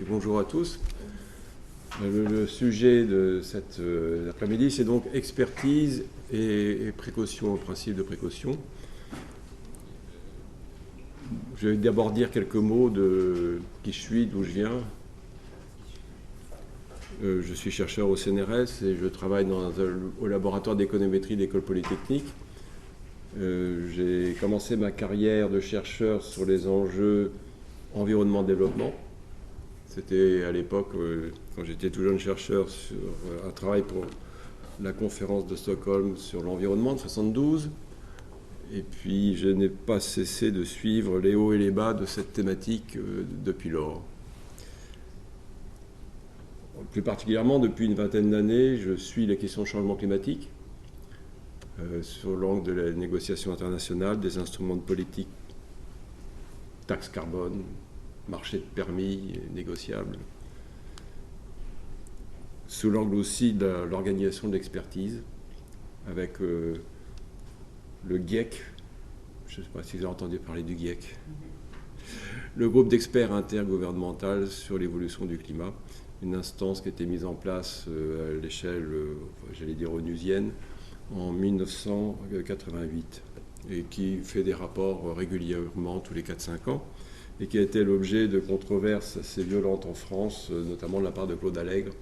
bonjour à tous. Le sujet de cet après-midi, c'est donc expertise et précaution, principe de précaution. Je vais d'abord dire quelques mots de qui je suis, d'où je viens. Je suis chercheur au CNRS et je travaille au laboratoire d'économétrie de l'École polytechnique. J'ai commencé ma carrière de chercheur sur les enjeux environnement-développement. C'était à l'époque, quand j'étais tout jeune chercheur, sur un travail pour la conférence de Stockholm sur l'environnement de 1972. Et puis je n'ai pas cessé de suivre les hauts et les bas de cette thématique depuis lors. Plus particulièrement, depuis une vingtaine d'années, je suis les questions de changement climatique sur l'angle de la négociation internationale, des instruments de politique, taxe carbone, marché de permis négociable, sous l'angle aussi de l'organisation de l'expertise, avec le GIEC, je ne sais pas si vous avez entendu parler du GIEC, le groupe d'experts intergouvernemental sur l'évolution du climat, une instance qui a été mise en place à l'échelle, j'allais dire onusienne, en 1988, et qui fait des rapports régulièrement tous les 4-5 ans, et qui a été l'objet de controverses assez violentes en France, notamment de la part de Claude Allègre.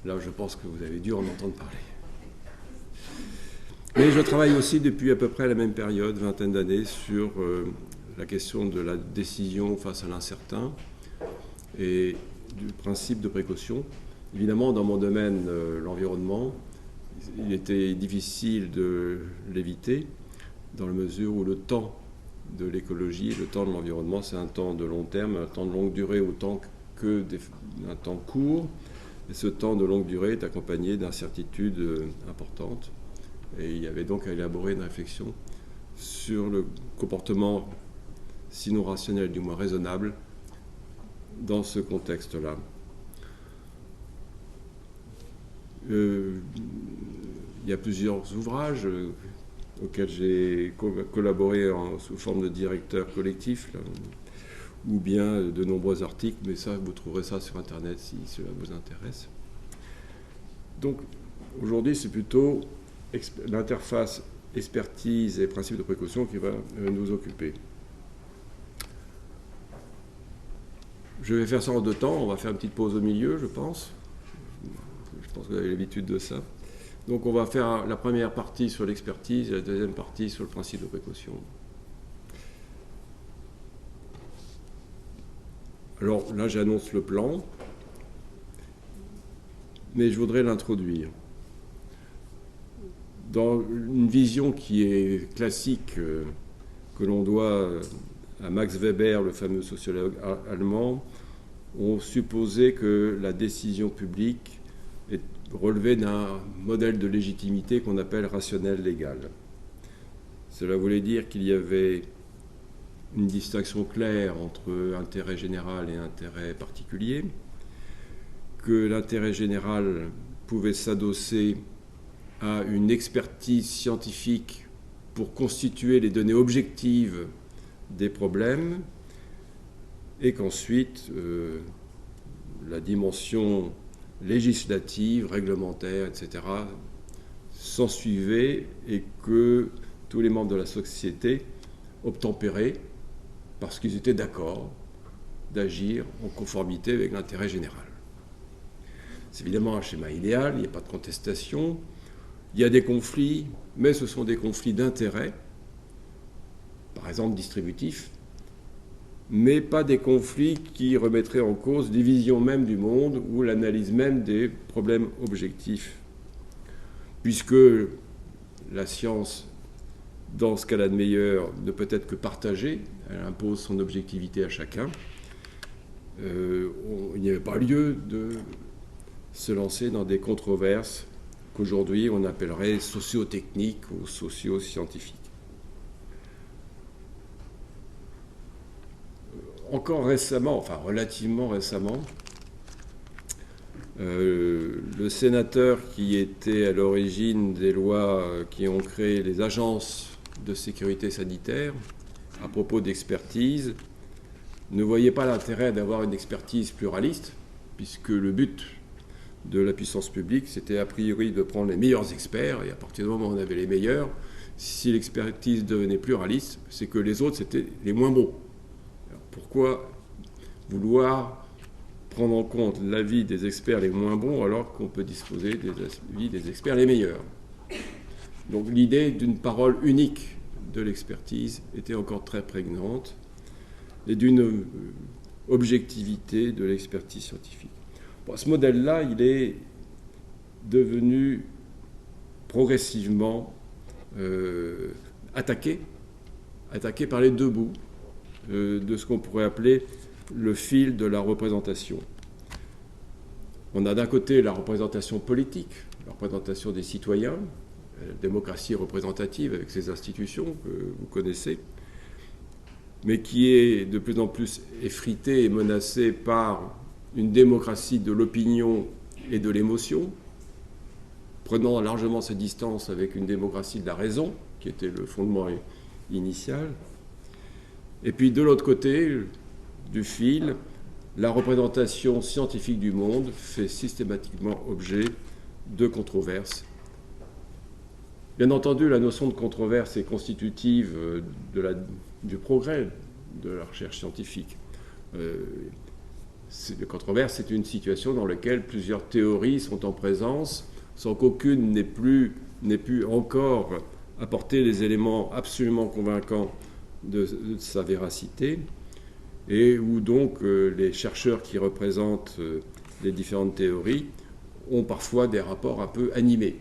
Là, je pense que vous avez dû en entendre parler. Mais je travaille aussi depuis à peu près la même période, vingtaine d'années, sur la question de la décision face à l'incertain et du principe de précaution. Évidemment, dans mon domaine, l'environnement, il était difficile de l'éviter, dans la mesure où le temps de l'écologie, le temps de l'environnement, c'est un temps de long terme, un temps de longue durée autant qu'un temps court. Et ce temps de longue durée est accompagné d'incertitudes importantes. Et il y avait donc à élaborer une réflexion sur le comportement, sinon rationnel, du moins raisonnable, dans ce contexte-là. Il y a plusieurs ouvrages auxquels j'ai collaboré sous forme de directeur collectif, là, ou bien de nombreux articles, mais ça, vous trouverez ça sur Internet si cela vous intéresse. Donc, aujourd'hui, c'est plutôt l'interface expertise et principe de précaution qui va nous occuper. Je vais faire ça en 2 temps, on va faire une petite pause au milieu, je pense. Je pense que vous avez l'habitude de ça. Donc on va faire la première partie sur l'expertise et la deuxième partie sur le principe de précaution. Alors là, j'annonce le plan, mais je voudrais l'introduire. Dans une vision qui est classique, que l'on doit à Max Weber, le fameux sociologue allemand, on supposait que la décision publique relevait d'un modèle de légitimité qu'on appelle rationnel légal. Cela voulait dire qu'il y avait une distinction claire entre intérêt général et intérêt particulier, que l'intérêt général pouvait s'adosser à une expertise scientifique pour constituer les données objectives des problèmes, et qu'ensuite la dimension législative, réglementaire, etc., s'ensuivait et que tous les membres de la société obtempéraient parce qu'ils étaient d'accord d'agir en conformité avec l'intérêt général. C'est évidemment un schéma idéal, il n'y a pas de contestation, il y a des conflits, mais ce sont des conflits d'intérêt, par exemple distributifs, mais pas des conflits qui remettraient en cause les visions même du monde ou l'analyse même des problèmes objectifs. Puisque la science, dans ce qu'elle a de meilleur, ne peut être que partagée, elle impose son objectivité à chacun, il n'y avait pas lieu de se lancer dans des controverses qu'aujourd'hui on appellerait socio-techniques ou socio-scientifiques. Encore récemment, enfin relativement récemment, le sénateur qui était à l'origine des lois qui ont créé les agences de sécurité sanitaire, à propos d'expertise, ne voyaient pas l'intérêt d'avoir une expertise pluraliste, puisque le but de la puissance publique, c'était a priori de prendre les meilleurs experts, et à partir du moment où on avait les meilleurs, si l'expertise devenait pluraliste, c'est que les autres, c'était les moins bons. Alors pourquoi vouloir prendre en compte l'avis des experts les moins bons alors qu'on peut disposer des avis des experts les meilleurs? Donc l'idée d'une parole unique de l'expertise était encore très prégnante, et d'une objectivité de l'expertise scientifique. Bon, ce modèle-là, il est devenu progressivement attaqué par les deux bouts de ce qu'on pourrait appeler le fil de la représentation. On a d'un côté la représentation politique, la représentation des citoyens, la démocratie représentative avec ses institutions que vous connaissez, mais qui est de plus en plus effritée et menacée par une démocratie de l'opinion et de l'émotion, prenant largement ses distances avec une démocratie de la raison, qui était le fondement initial. Et puis de l'autre côté du fil, la représentation scientifique du monde fait systématiquement objet de controverses. Bien entendu, la notion de controverse est constitutive du progrès de la recherche scientifique. La controverse, c'est une situation dans laquelle plusieurs théories sont en présence, sans qu'aucune n'ait pu encore apporter les éléments absolument convaincants de sa véracité, et où donc les chercheurs qui représentent les différentes théories ont parfois des rapports un peu animés.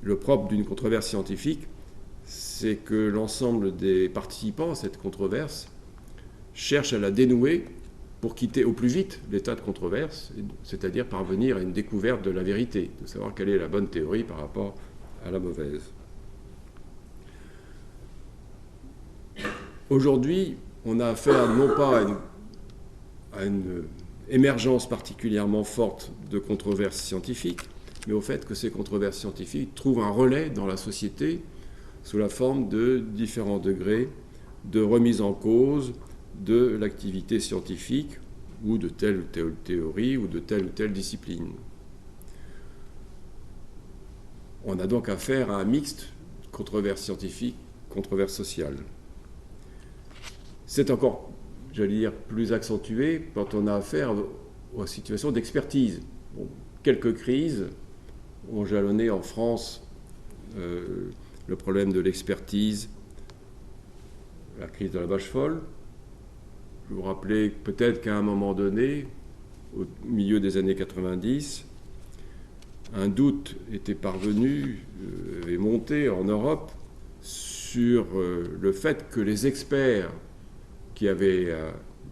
Le propre d'une controverse scientifique, c'est que l'ensemble des participants à cette controverse cherchent à la dénouer pour quitter au plus vite l'état de controverse, c'est-à-dire parvenir à une découverte de la vérité, de savoir quelle est la bonne théorie par rapport à la mauvaise. Aujourd'hui, on a affaire non pas à une émergence particulièrement forte de controverses scientifiques, mais au fait que ces controverses scientifiques trouvent un relais dans la société sous la forme de différents degrés de remise en cause de l'activité scientifique ou de telle ou telle théorie ou de telle ou telle discipline. On a donc affaire à un mixte controverse scientifique, controverse sociale. C'est encore, j'allais dire, plus accentué quand on a affaire aux situations d'expertise. Bon, quelques crises ont jalonné en France le problème de l'expertise, la crise de la vache folle. Je vous rappelez peut-être qu'à un moment donné, au milieu des années 90, un doute était parvenu et monté en Europe sur le fait que les experts qui avaient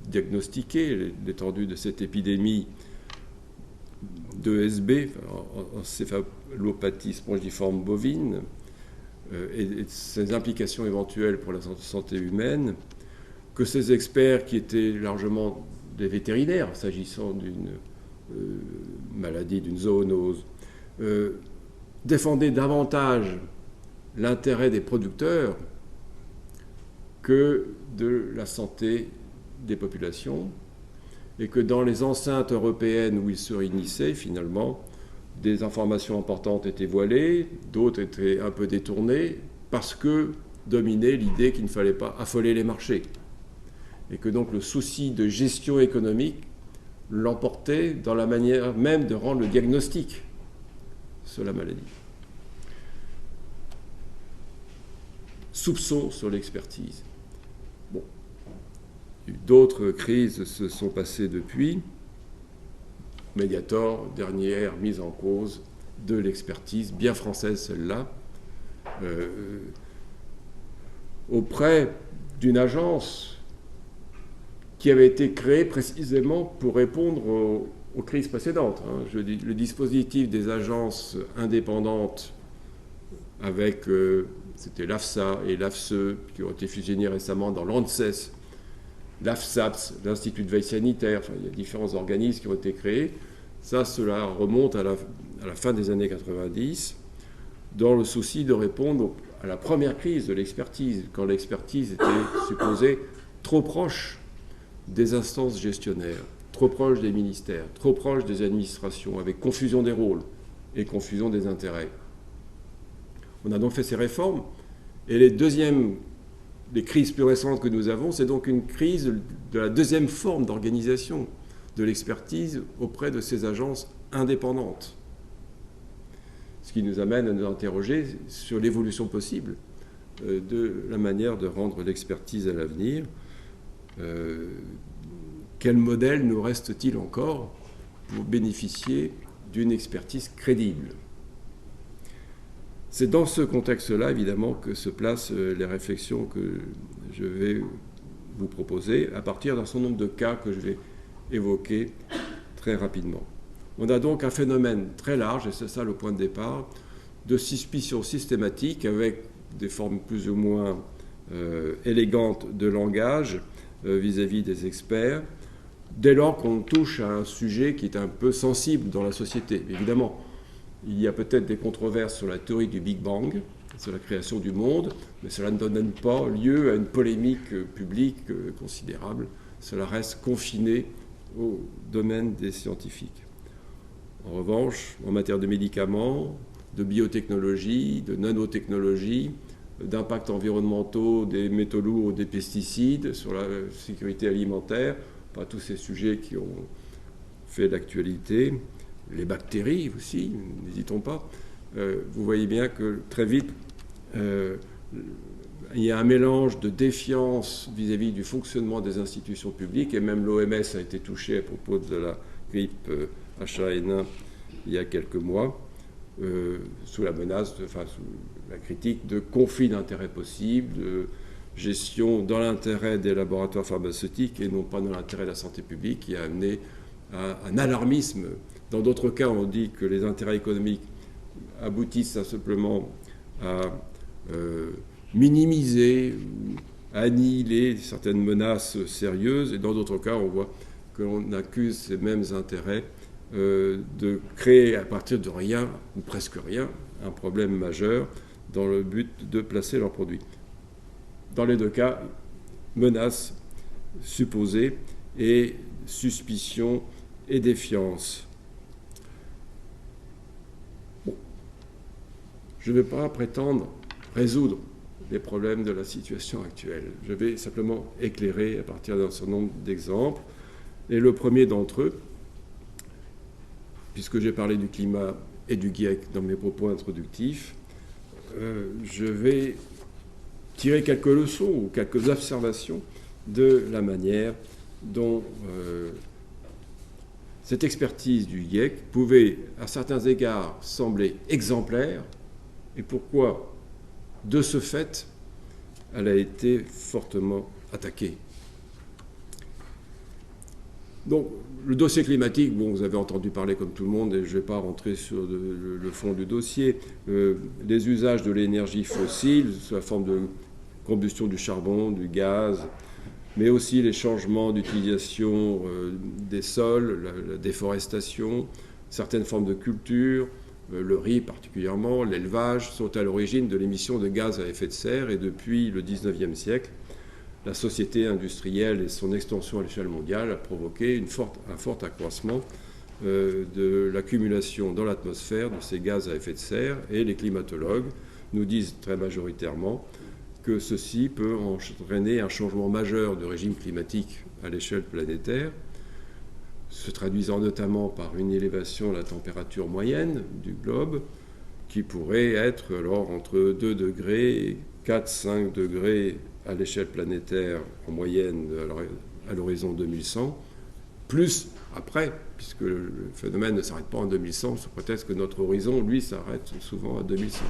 diagnostiqué l'étendue de cette épidémie d'ESB, encéphalopathie spongiforme bovine, et ses implications éventuelles pour la santé humaine, que ces experts qui étaient largement des vétérinaires, s'agissant d'une maladie, d'une zoonose, défendaient davantage l'intérêt des producteurs que de la santé des populations, et que dans les enceintes européennes où ils se réunissaient, finalement, des informations importantes étaient voilées, d'autres étaient un peu détournées, parce que dominait l'idée qu'il ne fallait pas affoler les marchés, et que donc le souci de gestion économique l'emportait dans la manière même de rendre le diagnostic sur la maladie. Soupçon sur l'expertise. Bon, d'autres crises se sont passées depuis. Mediator, dernière mise en cause de l'expertise, bien française celle-là, auprès d'une agence qui avait été créée précisément pour répondre aux crises précédentes. Le dispositif des agences indépendantes avec, c'était l'AFSA et l'AFSE, qui ont été fusionnés récemment dans l'ANSES, l'AFSAPS, l'Institut de veille sanitaire, enfin, il y a différents organismes qui ont été créés. Cela remonte à la fin des années 90, dans le souci de répondre à la première crise de l'expertise, quand l'expertise était supposée trop proche des instances gestionnaires, trop proche des ministères, trop proche des administrations, avec confusion des rôles et confusion des intérêts. On a donc fait ces réformes, et les crises plus récentes que nous avons, c'est donc une crise de la deuxième forme d'organisation de l'expertise auprès de ces agences indépendantes. Ce qui nous amène à nous interroger sur l'évolution possible de la manière de rendre l'expertise à l'avenir. Quel modèle nous reste-t-il encore pour bénéficier d'une expertise crédible ? C'est dans ce contexte-là, évidemment, que se placent les réflexions que je vais vous proposer à partir d'un certain nombre de cas que je vais évoquer très rapidement. On a donc un phénomène très large, et c'est ça le point de départ, de suspicion systématique avec des formes plus ou moins élégantes de langage vis-à-vis des experts, dès lors qu'on touche à un sujet qui est un peu sensible dans la société. Évidemment, il y a peut-être des controverses sur la théorie du Big Bang, sur la création du monde, mais cela ne donne pas lieu à une polémique publique considérable. Cela reste confiné au domaine des scientifiques. En revanche, en matière de médicaments, de biotechnologie, de nanotechnologie, d'impacts environnementaux, des métaux lourds, des pesticides, sur la sécurité alimentaire, pas tous ces sujets qui ont fait l'actualité, les bactéries aussi, n'hésitons pas. Vous voyez bien que très vite, il y a un mélange de défiance vis-à-vis du fonctionnement des institutions publiques, et même l'OMS a été touchée à propos de la grippe H1N1 il y a quelques mois, sous la menace, sous la critique de conflits d'intérêts possibles, de gestion dans l'intérêt des laboratoires pharmaceutiques et non pas dans l'intérêt de la santé publique, qui a amené à un alarmisme. Dans d'autres cas, on dit que les intérêts économiques aboutissent simplement à minimiser, à annihiler certaines menaces sérieuses, et dans d'autres cas, on voit qu'on accuse ces mêmes intérêts de créer à partir de rien, ou presque rien, un problème majeur dans le but de placer leurs produits. Dans les deux cas, menaces supposées et suspicion et défiance. Bon. Je ne vais pas prétendre résoudre les problèmes de la situation actuelle. Je vais simplement éclairer à partir d'un certain nombre d'exemples. Et le premier d'entre eux, puisque j'ai parlé du climat et du GIEC dans mes propos introductifs, je vais tirer quelques leçons ou quelques observations de la manière dont cette expertise du GIEC pouvait, à certains égards, sembler exemplaire, et pourquoi, de ce fait, elle a été fortement attaquée. Donc, le dossier climatique, bon, vous avez entendu parler comme tout le monde, et je ne vais pas rentrer sur le fond du dossier. Les usages de l'énergie fossile, sous la forme de combustion du charbon, du gaz, mais aussi les changements d'utilisation des sols, la déforestation, certaines formes de culture, le riz particulièrement, l'élevage, sont à l'origine de l'émission de gaz à effet de serre, et depuis le XIXe siècle, la société industrielle et son extension à l'échelle mondiale a provoqué un fort accroissement de l'accumulation dans l'atmosphère de ces gaz à effet de serre, et les climatologues nous disent très majoritairement que ceci peut entraîner un changement majeur de régime climatique à l'échelle planétaire, se traduisant notamment par une élévation de la température moyenne du globe, qui pourrait être alors entre 2 degrés et 4-5 degrés à l'échelle planétaire en moyenne à l'horizon 2100, plus après, puisque le phénomène ne s'arrête pas en 2100, sous prétexte que notre horizon, lui, s'arrête souvent à 2100.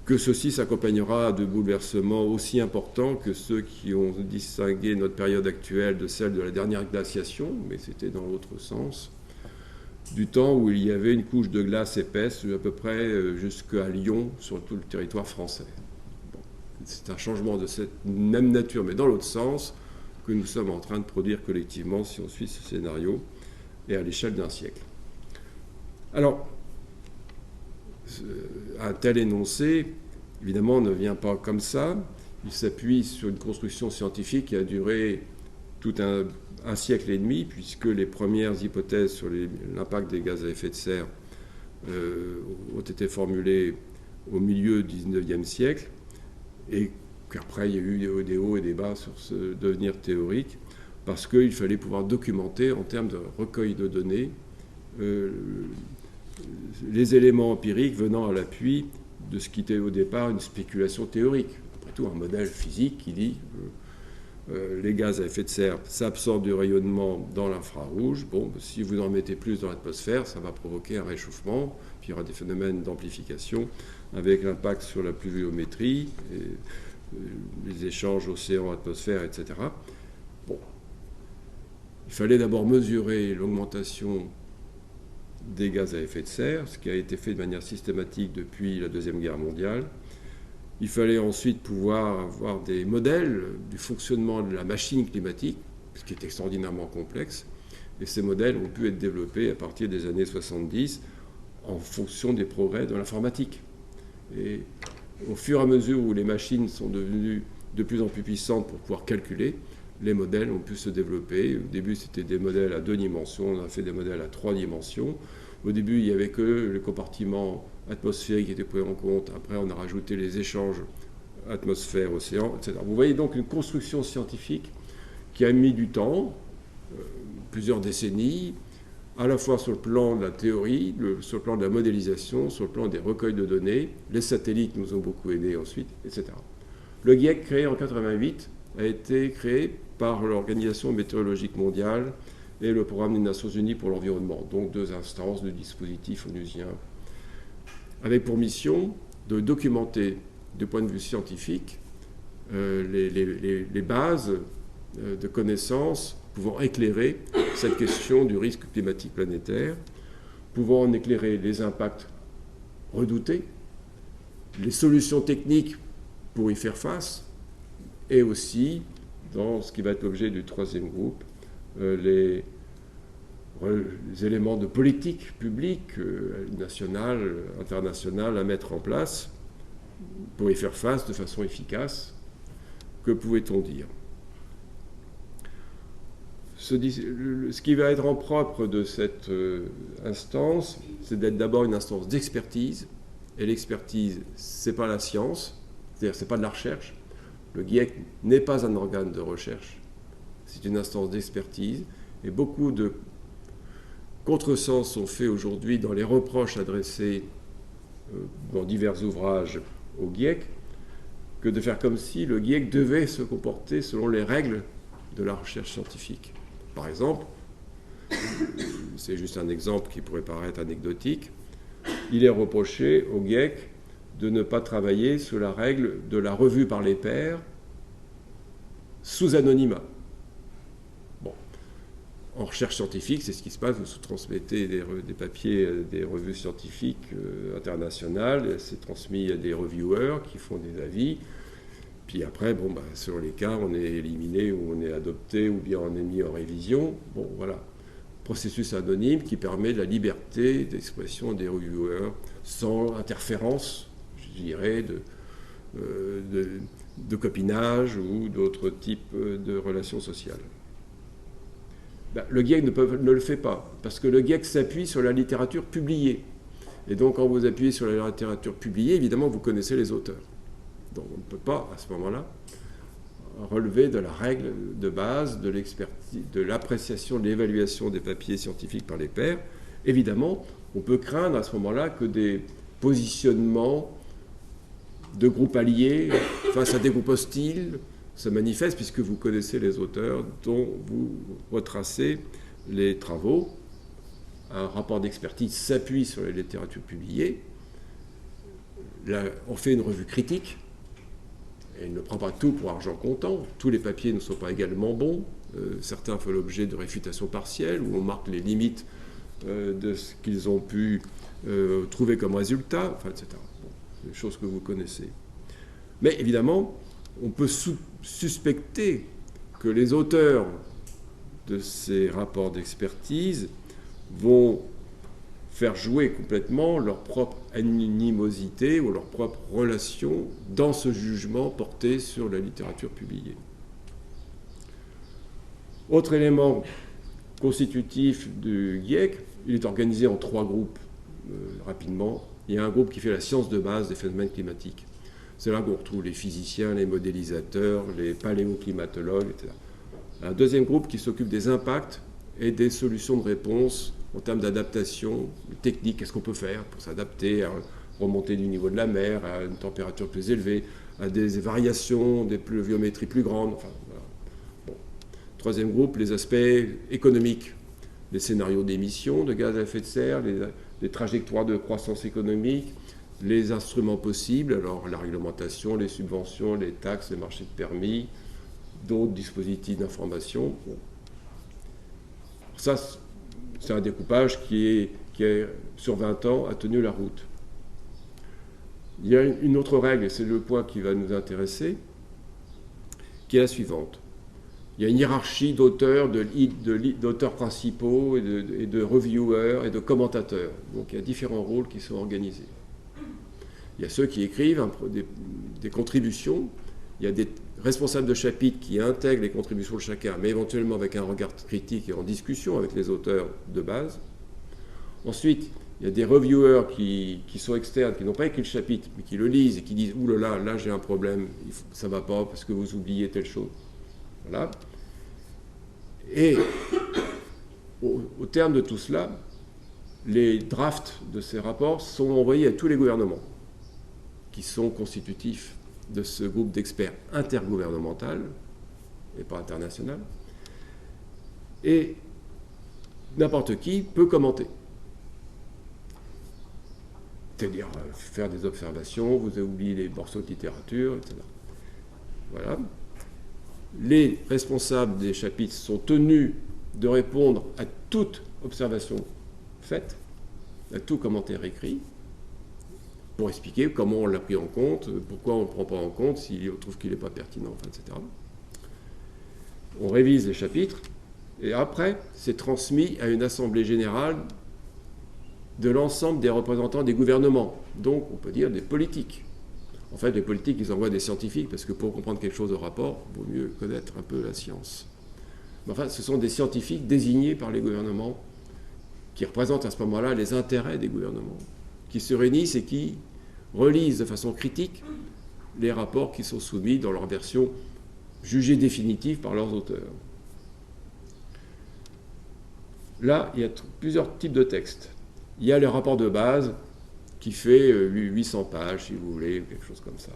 Que ceci s'accompagnera de bouleversements aussi importants que ceux qui ont distingué notre période actuelle de celle de la dernière glaciation, mais c'était dans l'autre sens, du temps où il y avait une couche de glace épaisse à peu près jusqu'à Lyon sur tout le territoire français. C'est un changement de cette même nature, mais dans l'autre sens, que nous sommes en train de produire collectivement si on suit ce scénario, et à l'échelle d'un siècle. Alors, un tel énoncé, évidemment, ne vient pas comme ça. il s'appuie sur une construction scientifique qui a duré tout un siècle et demi, puisque les premières hypothèses sur l'impact des gaz à effet de serre ont été formulées au milieu du 19e siècle, et qu'après il y a eu des hauts et des bas sur ce devenir théorique, parce qu'il fallait pouvoir documenter en termes de recueil de données les éléments empiriques venant à l'appui de ce qui était au départ une spéculation théorique. Après tout, un modèle physique qui dit les gaz à effet de serre s'absorbent du rayonnement dans l'infrarouge. Bon, si vous en mettez plus dans l'atmosphère, ça va provoquer un réchauffement, puis il y aura des phénomènes d'amplification avec l'impact sur la pluviométrie, les échanges océan-atmosphère, etc. Bon. Il fallait d'abord mesurer l'augmentation des gaz à effet de serre, ce qui a été fait de manière systématique depuis la Deuxième Guerre mondiale. Il fallait ensuite pouvoir avoir des modèles du fonctionnement de la machine climatique, ce qui est extraordinairement complexe. Et ces modèles ont pu être développés à partir des années 70 en fonction des progrès de l'informatique. Et au fur et à mesure où les machines sont devenues de plus en plus puissantes pour pouvoir calculer, les modèles ont pu se développer. Au début, c'était des modèles à 2 dimensions, on a fait des modèles à 3 dimensions. Au début, il n'y avait que le compartiment atmosphérique qui était pris en compte. Après, on a rajouté les échanges atmosphère-océan, etc. Vous voyez donc une construction scientifique qui a mis du temps, plusieurs décennies, à la fois sur le plan de la théorie, sur le plan de la modélisation, sur le plan des recueils de données. Les satellites nous ont beaucoup aidés ensuite, etc. Le GIEC, créé en 1988, a été créé par l'Organisation météorologique mondiale et le Programme des Nations Unies pour l'environnement, donc 2 instances du dispositif onusien, avec pour mission de documenter, du point de vue scientifique, les bases de connaissances pouvant éclairer cette question du risque climatique planétaire, pouvant en éclairer les impacts redoutés, les solutions techniques pour y faire face, et aussi, dans ce qui va être l'objet du 3e groupe, les éléments de politique publique, nationale, internationale, à mettre en place pour y faire face de façon efficace. Que pouvait-on dire ? Ce qui va être en propre de cette instance, c'est d'être d'abord une instance d'expertise. Et l'expertise, ce n'est pas la science, c'est-à-dire ce n'est pas de la recherche. Le GIEC n'est pas un organe de recherche, c'est une instance d'expertise. Et beaucoup de contresens sont faits aujourd'hui dans les reproches adressés dans divers ouvrages au GIEC, que de faire comme si le GIEC devait se comporter selon les règles de la recherche scientifique. Par exemple, c'est juste un exemple qui pourrait paraître anecdotique, il est reproché au GIEC de ne pas travailler sous la règle de la revue par les pairs sous anonymat. Bon. En recherche scientifique, c'est ce qui se passe, vous transmettez des papiers, des revues scientifiques internationales, c'est transmis à des reviewers qui font des avis, puis après, selon les cas, on est éliminé ou on est adopté ou bien on est mis en révision. Bon, voilà. Processus anonyme qui permet la liberté d'expression des reviewers sans interférence, je dirais, de copinage ou d'autres types de relations sociales. Le GIEC ne le fait pas, parce que le GIEC s'appuie sur la littérature publiée. Et donc, quand vous appuyez sur la littérature publiée, évidemment, vous connaissez les auteurs. Donc, on ne peut pas, à ce moment-là, relever de la règle de base de l'expertise, de l'appréciation, de l'évaluation des papiers scientifiques par les pairs. Évidemment, on peut craindre à ce moment-là que des positionnements de groupes alliés face à des groupes hostiles se manifestent, puisque vous connaissez les auteurs dont vous retracez les travaux. Un rapport d'expertise s'appuie sur les littératures publiées. Là, on fait une revue critique. Et il ne prend pas tout pour argent comptant. Tous les papiers ne sont pas également bons. Certains font l'objet de réfutations partielles, où on marque les limites de ce qu'ils ont pu trouver comme résultat, enfin, etc. Bon, des choses que vous connaissez. Mais évidemment, on peut suspecter que les auteurs de ces rapports d'expertise vont faire jouer complètement leur propre animosité ou leur propre relation dans ce jugement porté sur la littérature publiée. Autre élément constitutif du GIEC, il est organisé en 3 groupes, rapidement. Il y a un groupe qui fait la science de base des phénomènes climatiques. C'est là qu'on retrouve les physiciens, les modélisateurs, les paléoclimatologues, etc. Un deuxième groupe qui s'occupe des impacts et des solutions de réponse en termes d'adaptation technique. Qu'est-ce qu'on peut faire pour s'adapter à une remontée du niveau de la mer, à une température plus élevée, à des variations, des pluviométries plus grandes. Enfin, voilà. Bon. Troisième groupe, les aspects économiques. Les scénarios d'émissions de gaz à effet de serre, les trajectoires de croissance économique, les instruments possibles, alors la réglementation, les subventions, les taxes, les marchés de permis, d'autres dispositifs d'information. Bon. Ça, c'est un découpage qui est, sur 20 ans, a tenu la route. Il y a une autre règle, et c'est le point qui va nous intéresser, qui est la suivante. Il y a une hiérarchie d'auteurs, d'auteurs principaux et de reviewers et de commentateurs. Donc il y a différents rôles qui sont organisés. Il y a ceux qui écrivent des contributions, il y a des responsables de chapitres qui intègrent les contributions de chacun, mais éventuellement avec un regard critique et en discussion avec les auteurs de base. Ensuite, il y a des reviewers qui sont externes, qui n'ont pas écrit le chapitre, mais qui le lisent et qui disent « Ouh là là j'ai un problème, ça ne va pas parce que vous oubliez telle chose. » Voilà. Et au terme de tout cela, les drafts de ces rapports sont envoyés à tous les gouvernements qui sont constitutifs de ce groupe d'experts intergouvernemental et pas international. Et n'importe qui peut commenter. C'est-à-dire faire des observations, vous avez oublié les morceaux de littérature, etc. Voilà. Les responsables des chapitres sont tenus de répondre à toute observation faite, à tout commentaire écrit, pour expliquer comment on l'a pris en compte, pourquoi on ne le prend pas en compte, s'il trouve qu'il n'est pas pertinent, etc. On révise les chapitres, et après, c'est transmis à une assemblée générale de l'ensemble des représentants des gouvernements, donc on peut dire des politiques. En fait, les politiques, ils envoient des scientifiques, parce que pour comprendre quelque chose au rapport, il vaut mieux connaître un peu la science. Mais enfin, ce sont des scientifiques désignés par les gouvernements, qui représentent à ce moment-là les intérêts des gouvernements, qui se réunissent et qui relisent de façon critique les rapports qui sont soumis dans leur version jugée définitive par leurs auteurs. Là, il y a plusieurs types de textes. Il y a le rapport de base, qui fait 800 pages, si vous voulez, quelque chose comme ça.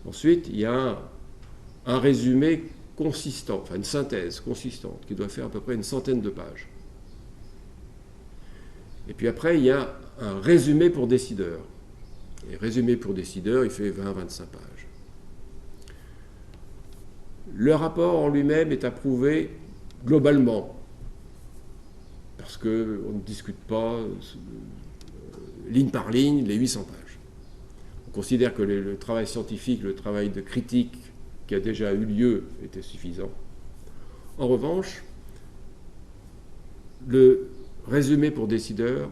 Ensuite, il y a un résumé consistant, enfin une synthèse consistante, qui doit faire à peu près une centaine de pages. Et puis après, il y a un résumé pour décideurs. Et résumé pour décideurs, il fait 20-25 pages. Le rapport en lui-même est approuvé globalement, parce qu'on ne discute pas ligne par ligne les 800 pages. On considère que le travail scientifique, le travail de critique qui a déjà eu lieu était suffisant. En revanche, le résumé pour décideurs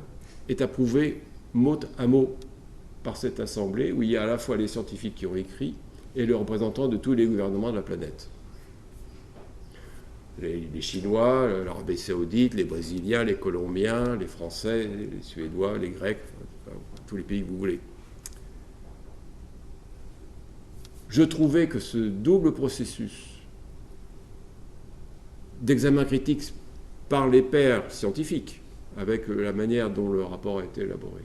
est approuvé mot à mot par cette assemblée où il y a à la fois les scientifiques qui ont écrit et les représentants de tous les gouvernements de la planète. Les Chinois, l'Arabie Saoudite, les Brésiliens, les Colombiens, les Français, les Suédois, les Grecs, enfin, tous les pays que vous voulez. Je trouvais que ce double processus d'examen critique par les pairs scientifiques, avec la manière dont le rapport a été élaboré,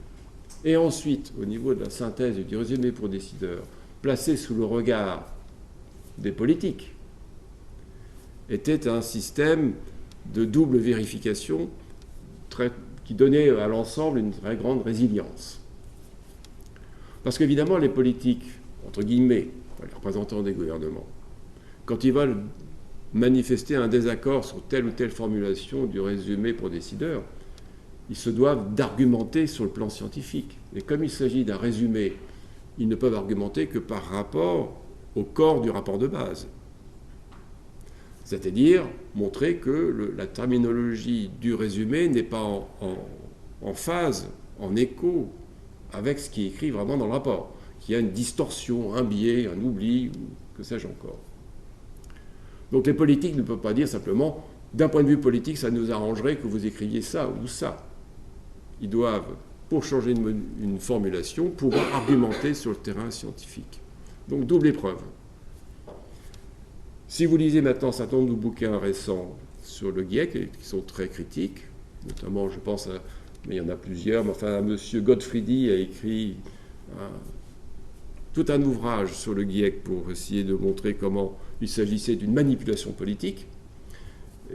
et ensuite, au niveau de la synthèse et du résumé pour décideurs, placé sous le regard des politiques, était un système de double vérification qui donnait à l'ensemble une très grande résilience. Parce qu'évidemment, les politiques, entre guillemets, les représentants des gouvernements, quand ils veulent manifester un désaccord sur telle ou telle formulation du résumé pour décideurs, ils se doivent d'argumenter sur le plan scientifique. Et comme il s'agit d'un résumé, ils ne peuvent argumenter que par rapport au corps du rapport de base. C'est-à-dire montrer que la terminologie du résumé n'est pas en phase, en écho avec ce qui est écrit vraiment dans le rapport, qu'il y a une distorsion, un biais, un oubli, ou que sais-je encore. Donc les politiques ne peuvent pas dire simplement, d'un point de vue politique, ça nous arrangerait que vous écriviez ça ou ça. Ils doivent, pour changer une formulation, pouvoir argumenter sur le terrain scientifique. Donc double épreuve. Si vous lisez maintenant un certain nombre de bouquins récents sur le GIEC, qui sont très critiques, notamment, je pense, mais il y en a plusieurs, mais enfin, M. Gottfriedi a écrit tout un ouvrage sur le GIEC pour essayer de montrer comment il s'agissait d'une manipulation politique.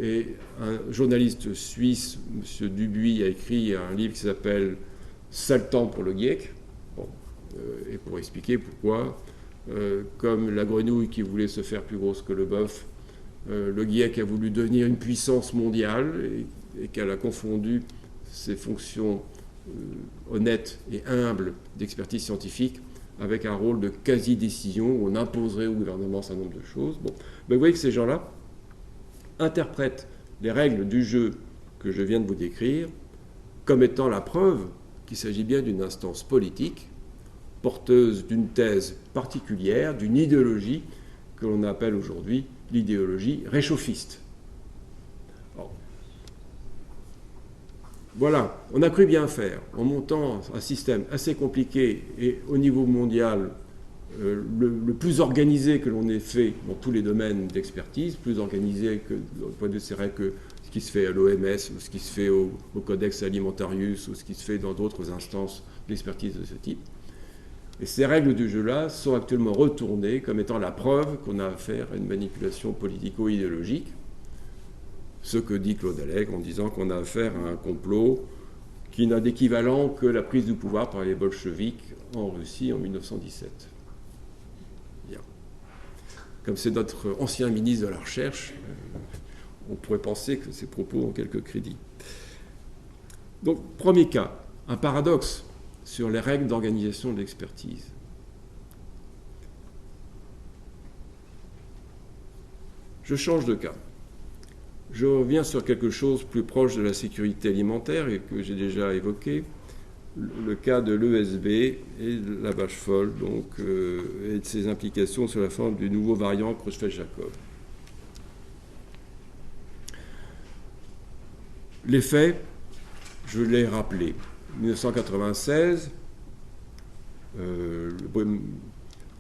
Et un journaliste suisse, M. Dubuis, a écrit un livre qui s'appelle « Sale temps pour le GIEC », et pour expliquer pourquoi, comme la grenouille qui voulait se faire plus grosse que le bœuf, le GIEC a voulu devenir une puissance mondiale et qu'elle a confondu ses fonctions honnêtes et humbles d'expertise scientifique avec un rôle de quasi-décision où on imposerait au gouvernement un certain nombre de choses. Bon. Ben, vous voyez que ces gens-là interprètent les règles du jeu que je viens de vous décrire comme étant la preuve qu'il s'agit bien d'une instance politique porteuse d'une thèse particulière, d'une idéologie que l'on appelle aujourd'hui l'idéologie réchauffiste. Alors, voilà, on a cru bien faire en montant un système assez compliqué et au niveau mondial le plus organisé que l'on ait fait dans tous les domaines d'expertise, plus organisé que, au point de vue c'est que ce qui se fait à l'OMS, ou ce qui se fait au Codex Alimentarius, ou ce qui se fait dans d'autres instances d'expertise de ce type. Et ces règles du jeu-là sont actuellement retournées comme étant la preuve qu'on a affaire à une manipulation politico-idéologique, ce que dit Claude Allègre en disant qu'on a affaire à un complot qui n'a d'équivalent que la prise du pouvoir par les bolcheviks en Russie en 1917. Bien. Comme c'est notre ancien ministre de la Recherche, on pourrait penser que ces propos ont quelques crédits. Donc, premier cas, un paradoxe sur les règles d'organisation de l'expertise. Je change de cas. Je reviens sur quelque chose plus proche de la sécurité alimentaire et que j'ai déjà évoqué, le cas de l'ESB et de la vache folle, donc, et de ses implications sur la forme du nouveau variant Creutzfeldt-Jakob. Les faits, je l'ai rappelé. 1996, le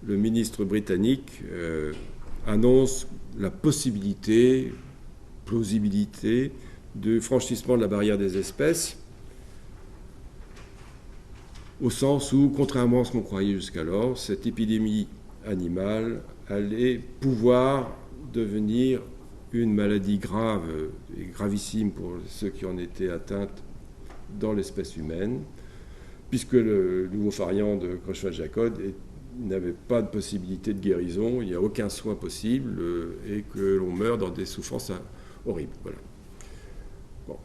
ministre britannique annonce la possibilité, plausibilité, de franchissement de la barrière des espèces, au sens où, contrairement à ce qu'on croyait jusqu'alors, cette épidémie animale allait pouvoir devenir une maladie grave et gravissime pour ceux qui en étaient atteints dans l'espèce humaine, puisque le nouveau variant de Creutzfeldt-Jakob n'avait pas de possibilité de guérison, il n'y a aucun soin possible, et que l'on meurt dans des souffrances horribles. Voilà. Bon.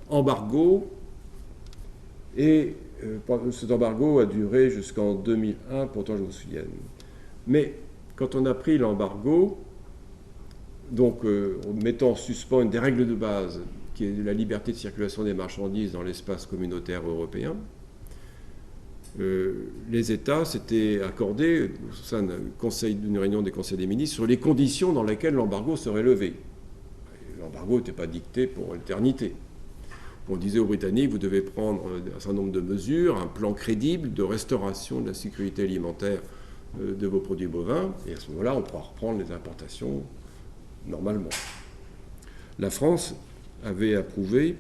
Embargo, et cet embargo a duré jusqu'en 2001, pourtant je me souviens. Mais quand on a pris l'embargo, donc en mettant en suspens une des règles de base, qui est la liberté de circulation des marchandises dans l'espace communautaire européen, les États s'étaient accordés au sein d'une réunion des conseils des ministres sur les conditions dans lesquelles l'embargo serait levé. L'embargo n'était pas dicté pour l'éternité. On disait aux Britanniques, vous devez prendre un certain nombre de mesures, un plan crédible de restauration de la sécurité alimentaire de vos produits bovins, et à ce moment-là, on pourra reprendre les importations normalement. La France avait approuvé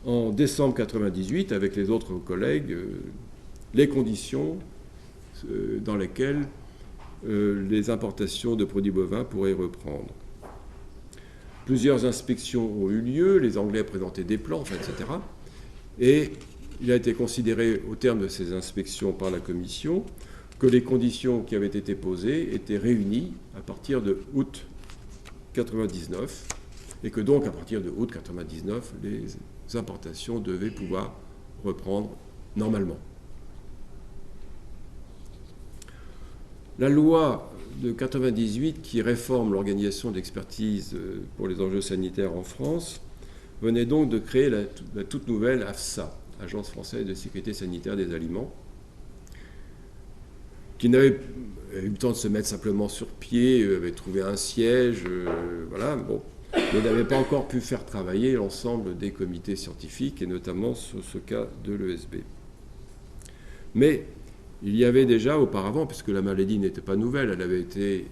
en décembre 1998, avec les autres collègues, les conditions dans lesquelles les importations de produits bovins pourraient reprendre. Plusieurs inspections ont eu lieu, les Anglais présentaient des plans, enfin, etc. Et il a été considéré, au terme de ces inspections par la Commission, que les conditions qui avaient été posées étaient réunies à partir de août 1999, et que donc, à partir de août 1999, les importations devaient pouvoir reprendre normalement. La loi de 1998 qui réforme l'organisation d'expertise pour les enjeux sanitaires en France venait donc de créer la toute nouvelle AFSA, Agence française de sécurité sanitaire des aliments, qui n'avait eu le temps de se mettre simplement sur pied, avait trouvé un siège, voilà, bon, mais n'avait pas encore pu faire travailler l'ensemble des comités scientifiques, et notamment sur ce cas de l'ESB. Mais il y avait déjà auparavant, puisque la maladie n'était pas nouvelle, elle avait été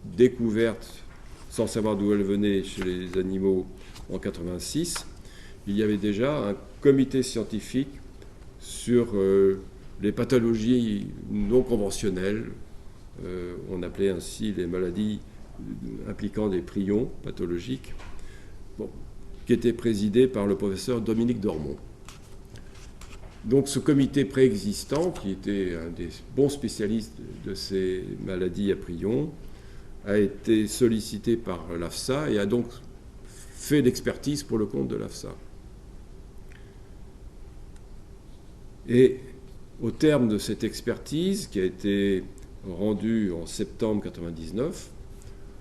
découverte sans savoir d'où elle venait chez les animaux en 86, il y avait déjà un comité scientifique sur les pathologies non conventionnelles, on appelait ainsi les maladies impliquant des prions pathologiques, bon, qui était présidé par le professeur Dominique Dormont. Donc ce comité préexistant, qui était un des bons spécialistes de ces maladies à prions, a été sollicité par l'AFSA et a donc fait l'expertise pour le compte de l'AFSA. Et au terme de cette expertise, qui a été rendue en septembre 1999,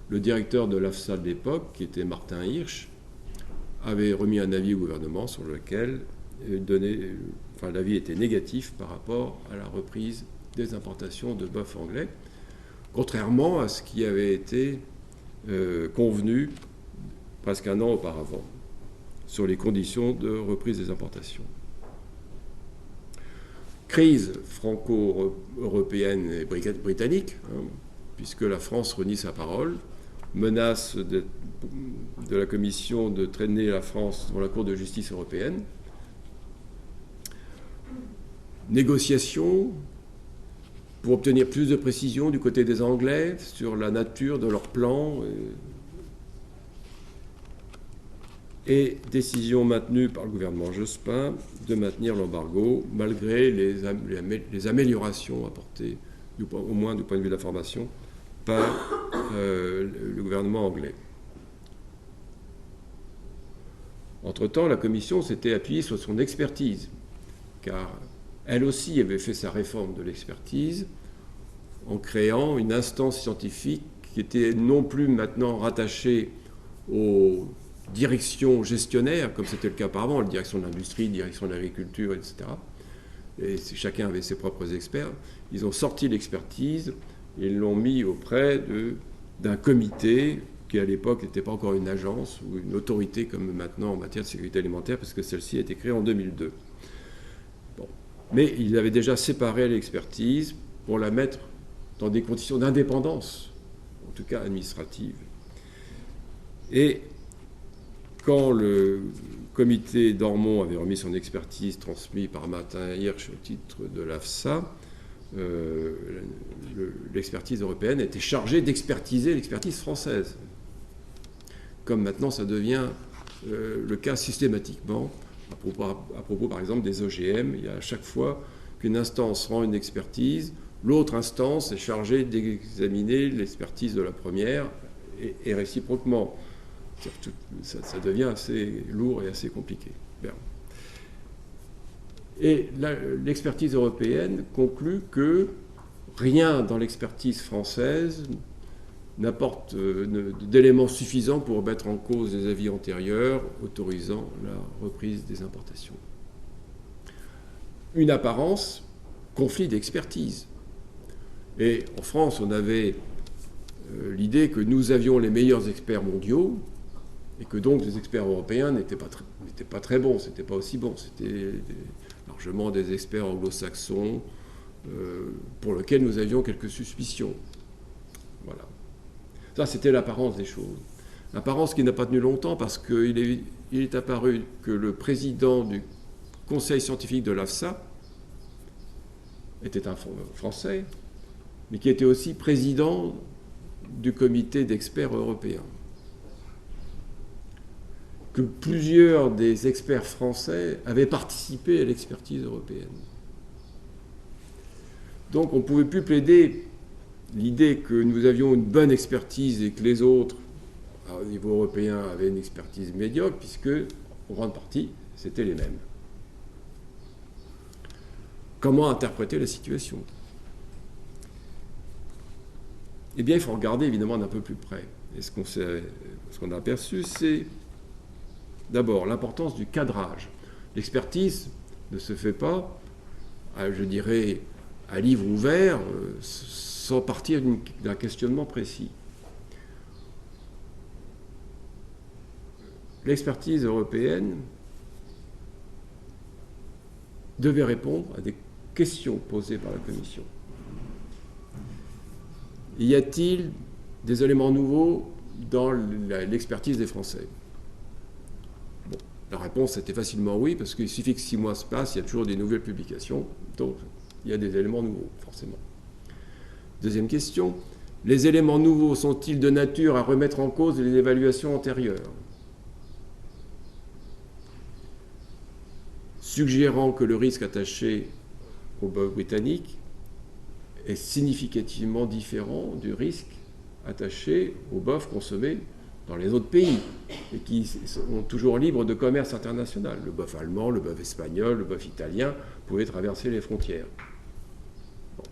le directeur de l'AFSA de l'époque, qui était Martin Hirsch, avait remis un avis au gouvernement sur lequel l'avis était négatif par rapport à la reprise des importations de bœuf anglais, contrairement à ce qui avait été convenu presque un an auparavant sur les conditions de reprise des importations. Crise franco-européenne et britannique, puisque la France renie sa parole, menace de la Commission de traîner la France devant la Cour de justice européenne, négociations pour obtenir plus de précisions du côté des Anglais sur la nature de leur plan, et décision maintenue par le gouvernement Jospin de maintenir l'embargo malgré les améliorations apportées, au moins du point de vue de la formation, par le gouvernement anglais. Entre-temps, la Commission s'était appuyée sur son expertise, car elle aussi avait fait sa réforme de l'expertise en créant une instance scientifique qui était non plus maintenant rattachée aux directions gestionnaires, comme c'était le cas auparavant, la direction de l'industrie, direction de l'agriculture, etc. Et chacun avait ses propres experts. Ils ont sorti l'expertise et l'ont mis auprès d'un comité qui, à l'époque, n'était pas encore une agence ou une autorité comme maintenant en matière de sécurité alimentaire, parce que celle-ci a été créée en 2002. Bon. Mais il avait déjà séparé l'expertise pour la mettre dans des conditions d'indépendance, en tout cas administrative. Et quand le comité Dormont avait remis son expertise transmise par Martin Hirsch au titre de l'AFSA, l'expertise européenne était chargée d'expertiser l'expertise française. Comme maintenant ça devient le cas systématiquement, à propos par exemple des OGM, il y a à chaque fois qu'une instance rend une expertise, l'autre instance est chargée d'examiner l'expertise de la première et réciproquement. Ça devient assez lourd et assez compliqué. Bien. Et l'expertise européenne conclut que rien dans l'expertise française n'apporte d'éléments suffisants pour mettre en cause des avis antérieurs autorisant la reprise des importations. Une apparence, conflit d'expertise. Et en France, on avait l'idée que nous avions les meilleurs experts mondiaux, et que donc les experts européens n'étaient pas très bons, c'était pas aussi bon, c'était largement des experts anglo-saxons pour lesquels nous avions quelques suspicions. Voilà. Ça, c'était l'apparence des choses. Apparence qui n'a pas tenu longtemps parce qu'il est apparu que le président du conseil scientifique de l'AFSA était un Français, mais qui était aussi président du comité d'experts européens. Que plusieurs des experts français avaient participé à l'expertise européenne. Donc on ne pouvait plus plaider l'idée que nous avions une bonne expertise et que les autres, au niveau européen, avaient une expertise médiocre, puisque, en grande partie, c'était les mêmes. Comment interpréter la situation ? Eh bien, il faut regarder évidemment d'un peu plus près. Et ce qu'on a aperçu, c'est D'abord, l'importance du cadrage. L'expertise ne se fait pas, je dirais, à livre ouvert, sans partir d'un questionnement précis. L'expertise européenne devait répondre à des questions posées par la Commission. Y a-t-il des éléments nouveaux dans l'expertise des Français? Bon, la réponse était facilement oui, parce qu'il suffit que 6 mois se passent, il y a toujours des nouvelles publications, donc il y a des éléments nouveaux, forcément. Deuxième question, les éléments nouveaux sont-ils de nature à remettre en cause les évaluations antérieures? Suggérant que le risque attaché au bœuf britannique est significativement différent du risque attaché au bœuf consommé dans les autres pays et qui sont toujours libres de commerce international. Le bœuf allemand, le bœuf espagnol, le bœuf italien pouvaient traverser les frontières. Bon.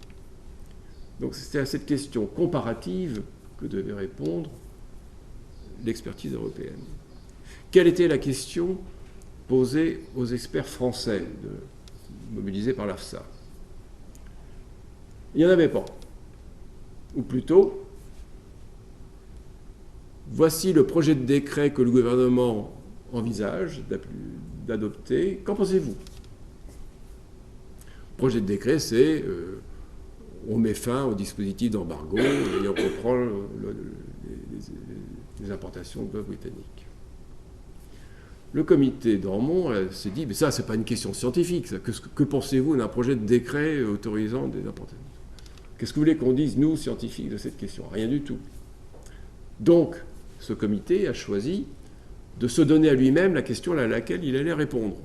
Donc c'était à cette question comparative que devait répondre l'expertise européenne. Quelle était la question posée aux experts français mobilisés par l'AFSA? Il n'y en avait pas. Ou plutôt, voici le projet de décret que le gouvernement envisage d'adopter. Qu'en pensez-vous? Le projet de décret, c'est on met fin au dispositif d'embargo et on reprend les importations de bœuf britannique. Le comité d'Ormont s'est dit, mais ça, c'est pas une question scientifique. Ça. Que pensez-vous d'un projet de décret autorisant des importations? Qu'est-ce que vous voulez qu'on dise, nous, scientifiques, de cette question? Rien du tout. Donc, ce comité a choisi de se donner à lui-même la question à laquelle il allait répondre.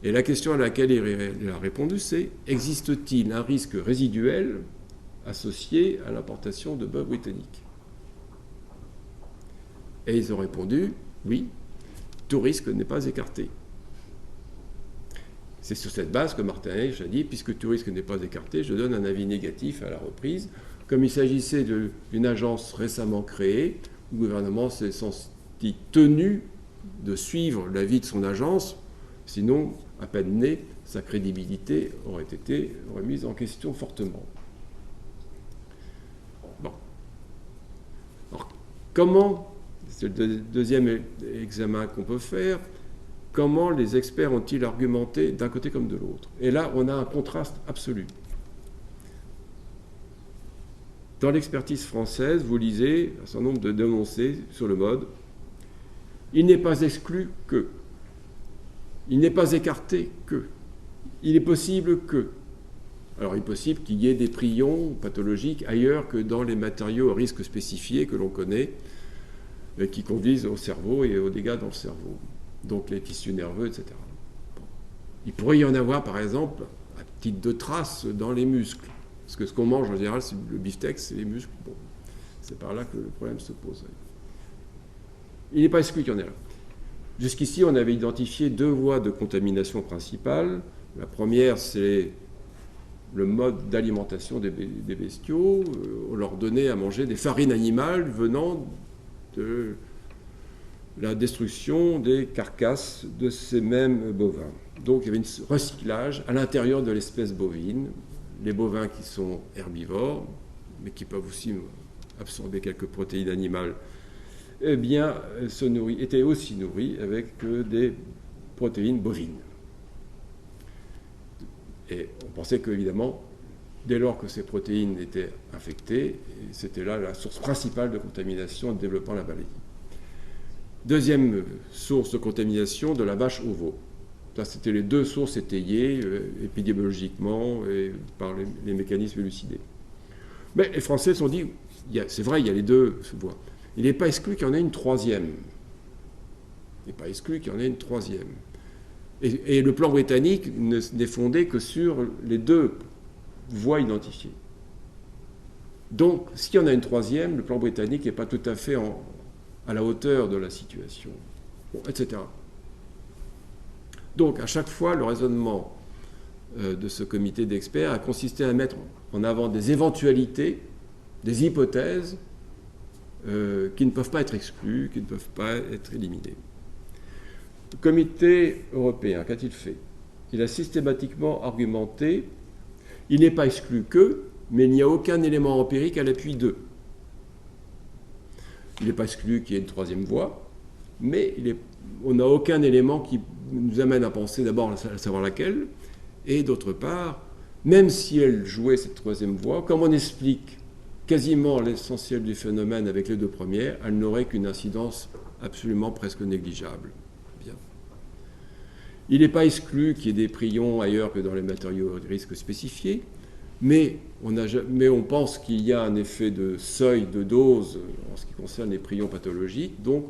Et la question à laquelle il a répondu, c'est « Existe-t-il un risque résiduel associé à l'importation de bœuf britannique ?» Et ils ont répondu « Oui, tout risque n'est pas écarté. » C'est sur cette base que Martin Heich a dit « Puisque tout risque n'est pas écarté, je donne un avis négatif à la reprise. » Comme il s'agissait d'une agence récemment créée, le gouvernement s'est senti tenu de suivre l'avis de son agence, sinon, à peine né, sa crédibilité aurait été remise en question fortement. Bon. Alors, comment, c'est le deuxième examen qu'on peut faire, comment les experts ont-ils argumenté d'un côté comme de l'autre? Et là, on a un contraste absolu. Dans l'expertise française, vous lisez un certain nombre de dénoncés sur le mode « Il n'est pas exclu que », « Il n'est pas écarté que », « Il est possible que ». Alors, il est possible qu'il y ait des prions pathologiques ailleurs que dans les matériaux à risque spécifiés que l'on connaît, qui conduisent au cerveau et aux dégâts dans le cerveau, donc les tissus nerveux, etc. Bon. Il pourrait y en avoir, par exemple, à titre de trace dans les muscles. Parce que ce qu'on mange en général, c'est le beefsteak, c'est les muscles. Bon, c'est par là que le problème se pose. Il n'est pas exclu qu'il y en ait là. Jusqu'ici, on avait identifié 2 voies de contamination principales. La première, c'est le mode d'alimentation des bestiaux. On leur donnait à manger des farines animales venant de la destruction des carcasses de ces mêmes bovins. Donc il y avait un recyclage à l'intérieur de l'espèce bovine. Les bovins qui sont herbivores, mais qui peuvent aussi absorber quelques protéines animales, eh bien, étaient aussi nourris avec des protéines bovines. Et on pensait qu'évidemment, dès lors que ces protéines étaient infectées, c'était là la source principale de contamination développant la maladie. Deuxième source de contamination, de la vache au veau. Ça, c'était les 2 sources étayées épidémiologiquement et par les mécanismes élucidés. Mais les Français se sont dit, c'est vrai, il y a les 2 voies. Il n'est pas exclu qu'il y en ait une troisième. Il n'est pas exclu qu'il y en ait une troisième. Et le plan britannique n'est fondé que sur les 2 voies identifiées. Donc, s'il y en a une troisième, le plan britannique n'est pas tout à fait à la hauteur de la situation, bon, etc. Donc, à chaque fois, le raisonnement de ce comité d'experts a consisté à mettre en avant des éventualités, des hypothèses, qui ne peuvent pas être exclus, qui ne peuvent pas être éliminés. Le comité européen, qu'a-t-il fait? Il a systématiquement argumenté, il n'est pas exclu que, mais il n'y a aucun élément empirique à l'appui d'eux. Il n'est pas exclu qu'il y ait une troisième voie, mais on n'a aucun élément qui nous amène à penser d'abord à savoir laquelle, et d'autre part, même si elle jouait cette troisième voie, comme on explique quasiment l'essentiel du phénomène avec les deux premières, elle n'aurait qu'une incidence absolument presque négligeable. Bien. Il n'est pas exclu qu'il y ait des prions ailleurs que dans les matériaux de risque spécifiés, mais on pense qu'il y a un effet de seuil, de dose en ce qui concerne les prions pathologiques, donc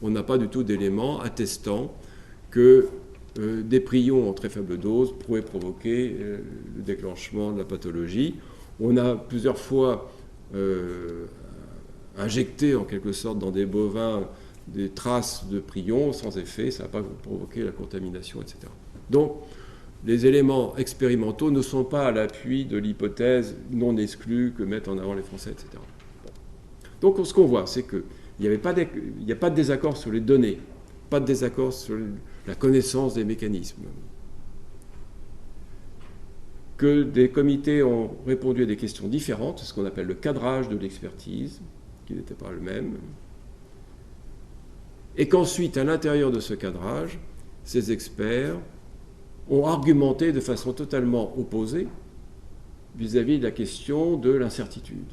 on n'a pas du tout d'éléments attestant que des prions en très faible dose pourraient provoquer le déclenchement de la pathologie. On a plusieurs fois injecté en quelque sorte dans des bovins des traces de prions sans effet, ça n'a pas provoqué la contamination, etc. Donc, les éléments expérimentaux ne sont pas à l'appui de l'hypothèse non exclue que mettent en avant les Français, etc. Bon. Donc, ce qu'on voit, c'est qu'il n'y a pas de désaccord sur les données, pas de désaccord sur la connaissance des mécanismes. Que des comités ont répondu à des questions différentes, ce qu'on appelle le cadrage de l'expertise, qui n'était pas le même, et qu'ensuite, à l'intérieur de ce cadrage, ces experts ont argumenté de façon totalement opposée vis-à-vis de la question de l'incertitude.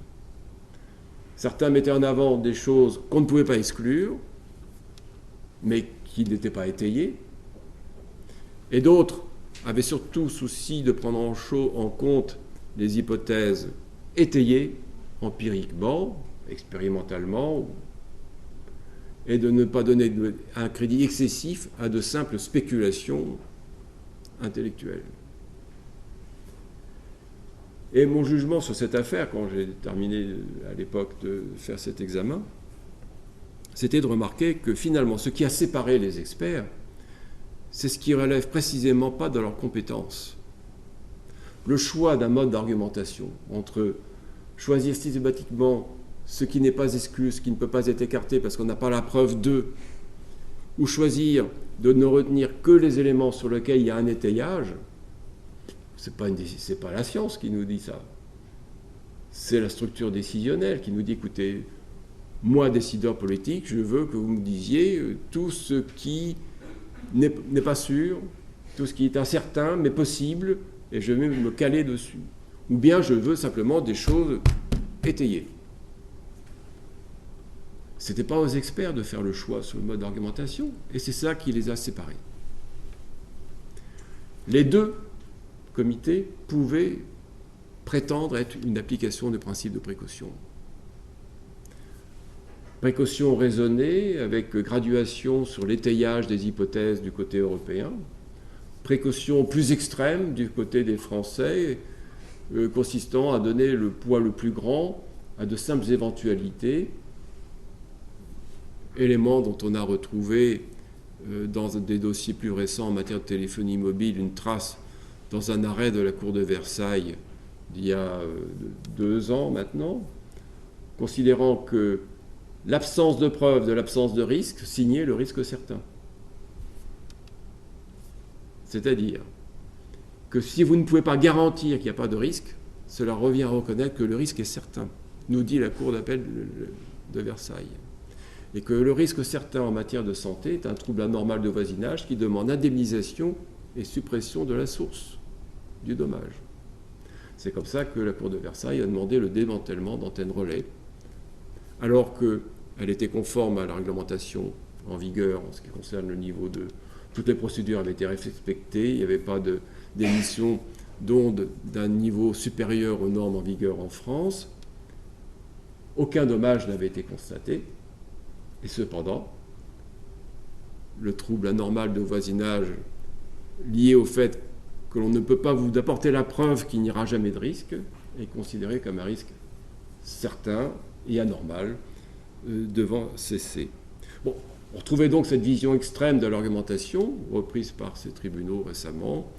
Certains mettaient en avant des choses qu'on ne pouvait pas exclure, mais qui n'étaient pas étayées, et d'autres avaient surtout souci de prendre en compte les hypothèses étayées empiriquement, expérimentalement, et de ne pas donner un crédit excessif à de simples spéculations intellectuelles. Et mon jugement sur cette affaire, quand j'ai terminé à l'époque de faire cet examen, c'était de remarquer que finalement, ce qui a séparé les experts, c'est ce qui relève précisément pas de leurs compétences. Le choix d'un mode d'argumentation entre choisir systématiquement ce qui n'est pas exclu, ce qui ne peut pas être écarté parce qu'on n'a pas la preuve d'eux, ou choisir de ne retenir que les éléments sur lesquels il y a un étayage, c'est pas la science qui nous dit ça. C'est la structure décisionnelle qui nous dit, écoutez, moi, décideur politique, je veux que vous me disiez tout ce qui n'est pas sûr, tout ce qui est incertain, mais possible, et je vais me caler dessus. Ou bien je veux simplement des choses étayées. Ce n'était pas aux experts de faire le choix sur le mode d'argumentation, et c'est ça qui les a séparés. Les deux comités pouvaient prétendre être une application du principe de précaution. Précaution raisonnée, avec graduation sur l'étayage des hypothèses du côté européen, précaution plus extrême du côté des Français, consistant à donner le poids le plus grand à de simples éventualités, éléments dont on a retrouvé dans des dossiers plus récents en matière de téléphonie mobile une trace dans un arrêt de la Cour de Versailles d'il y a 2 ans maintenant, considérant que l'absence de preuve de l'absence de risque signait le risque certain. C'est-à-dire que si vous ne pouvez pas garantir qu'il n'y a pas de risque, cela revient à reconnaître que le risque est certain, nous dit la Cour d'appel de Versailles. Et que le risque certain en matière de santé est un trouble anormal de voisinage qui demande indemnisation et suppression de la source du dommage. C'est comme ça que la Cour de Versailles a demandé le démantèlement d'antennes relais, alors qu'elle était conforme à la réglementation en vigueur en ce qui concerne le niveau de... Toutes les procédures avaient été respectées, il n'y avait pas d'émission d'ondes d'un niveau supérieur aux normes en vigueur en France. Aucun dommage n'avait été constaté. Et cependant, le trouble anormal de voisinage lié au fait que l'on ne peut pas vous apporter la preuve qu'il n'y aura jamais de risque est considéré comme un risque certain et anormal devant cesser. Bon, on retrouvait donc cette vision extrême de l'argumentation, reprise par ces tribunaux récemment,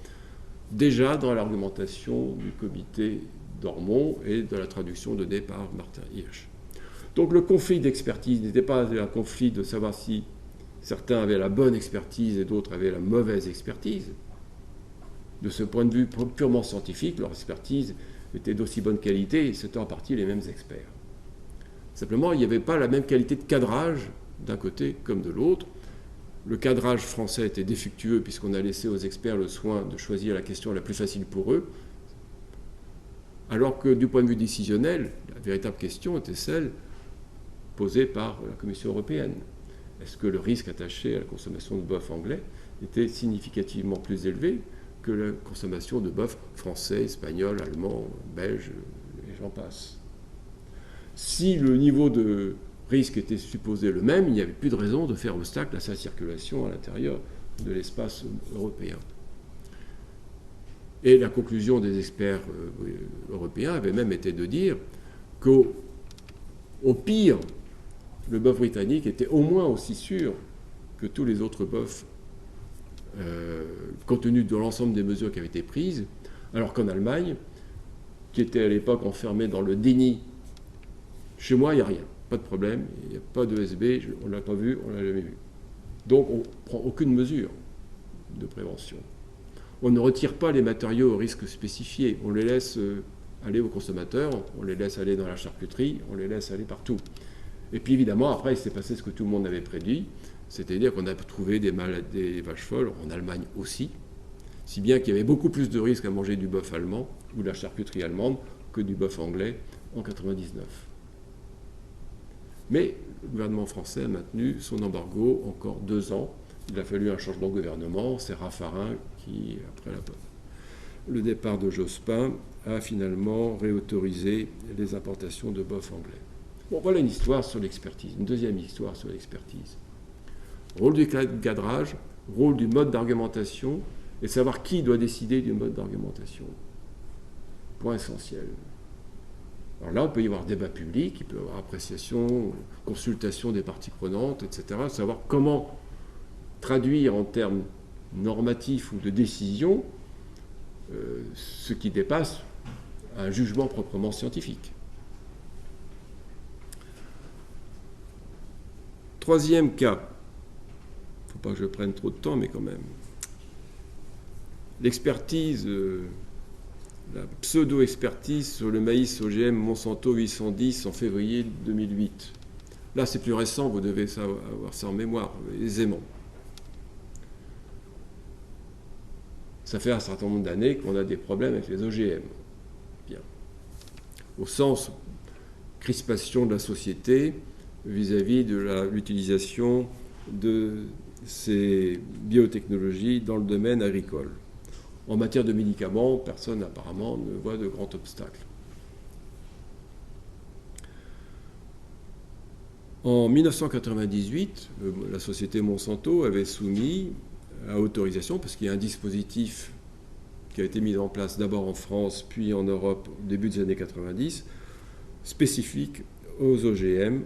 déjà dans l'argumentation du comité d'Ormont et de la traduction donnée par Martin Hirsch. Donc le conflit d'expertise n'était pas un conflit de savoir si certains avaient la bonne expertise et d'autres avaient la mauvaise expertise. De ce point de vue purement scientifique, leur expertise était d'aussi bonne qualité et c'était en partie les mêmes experts. Simplement, il n'y avait pas la même qualité de cadrage d'un côté comme de l'autre. Le cadrage français était défectueux puisqu'on a laissé aux experts le soin de choisir la question la plus facile pour eux, alors que du point de vue décisionnel, la véritable question était celle posée par la Commission européenne. Est-ce que le risque attaché à la consommation de bœuf anglais était significativement plus élevé que la consommation de bœuf français, espagnol, allemand, belge, et j'en passe. Si le niveau de risque était supposé le même, il n'y avait plus de raison de faire obstacle à sa circulation à l'intérieur de l'espace européen. Et la conclusion des experts européens avait même été de dire qu'au pire, le bœuf britannique était au moins aussi sûr que tous les autres bœufs, compte tenu de l'ensemble des mesures qui avaient été prises, alors qu'en Allemagne, qui était à l'époque enfermée dans le déni, chez moi, il n'y a rien, pas de problème, il n'y a pas de ESB, on ne l'a pas vu, on ne l'a jamais vu. Donc on ne prend aucune mesure de prévention. On ne retire pas les matériaux au risque spécifié, on les laisse aller aux consommateurs, on les laisse aller dans la charcuterie, on les laisse aller partout. Et puis évidemment, après, il s'est passé ce que tout le monde avait prédit, c'est-à-dire qu'on a trouvé des vaches folles, en Allemagne aussi, si bien qu'il y avait beaucoup plus de risques à manger du bœuf allemand ou de la charcuterie allemande que du bœuf anglais en 1999. Mais le gouvernement français a maintenu son embargo encore 2 ans. Il a fallu un changement de gouvernement. C'est Raffarin qui, après le départ de Jospin, a finalement réautorisé les importations de bœuf anglais. Bon, voilà une histoire sur l'expertise, une deuxième histoire sur l'expertise. Rôle du cadrage, rôle du mode d'argumentation, et savoir qui doit décider du mode d'argumentation. Point essentiel. Alors là, il peut y avoir débat public, il peut y avoir appréciation, consultation des parties prenantes, etc. Savoir comment traduire en termes normatifs ou de décision ce qui dépasse un jugement proprement scientifique. Troisième cas, il ne faut pas que je prenne trop de temps, mais quand même. L'expertise, la pseudo-expertise sur le maïs OGM Monsanto 810 en février 2008. Là, c'est plus récent, vous devez avoir ça en mémoire, aisément. Ça fait un certain nombre d'années qu'on a des problèmes avec les OGM. Bien. Au sens crispation de la société vis-à-vis de l'utilisation de ces biotechnologies dans le domaine agricole. En matière de médicaments, personne apparemment ne voit de grand obstacle. En 1998, la société Monsanto avait soumis à autorisation, parce qu'il y a un dispositif qui a été mis en place d'abord en France, puis en Europe au début des années 90, spécifique aux OGM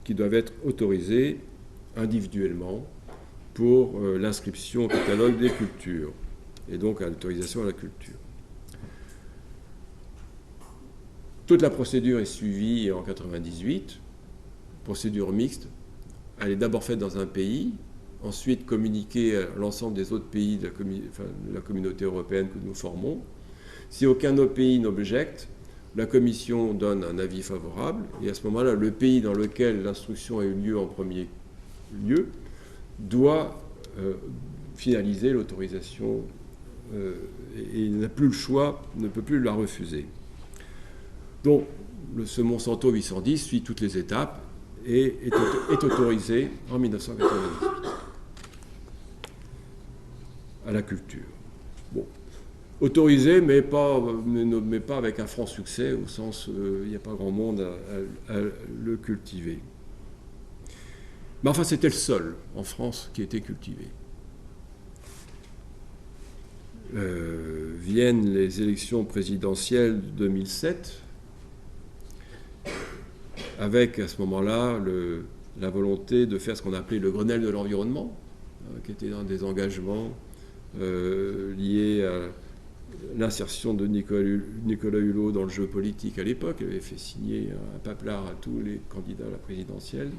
qui doivent être autorisés individuellement pour l'inscription au catalogue des cultures, et donc à l'autorisation à la culture. Toute la procédure est suivie en 1998, procédure mixte. Elle est d'abord faite dans un pays, ensuite communiquée à l'ensemble des autres pays de la communauté européenne que nous formons. Si aucun autre pays n'objecte, la Commission donne un avis favorable, et à ce moment-là, le pays dans lequel l'instruction a eu lieu en premier lieu doit finaliser l'autorisation et il n'a plus le choix, ne peut plus la refuser. Donc, ce Monsanto 810 suit toutes les étapes et est autorisé en 1998 à la culture. Bon. Autorisé, mais pas avec un franc succès, au sens il n'y a pas grand monde à le cultiver. Mais enfin, c'était le seul en France qui était cultivé. Viennent les élections présidentielles de 2007, avec à ce moment-là la volonté de faire ce qu'on appelait le Grenelle de l'environnement, qui était un des engagements liés l'insertion de Nicolas Hulot dans le jeu politique à l'époque. Il avait fait signer un paplard à tous les candidats à la présidentielle.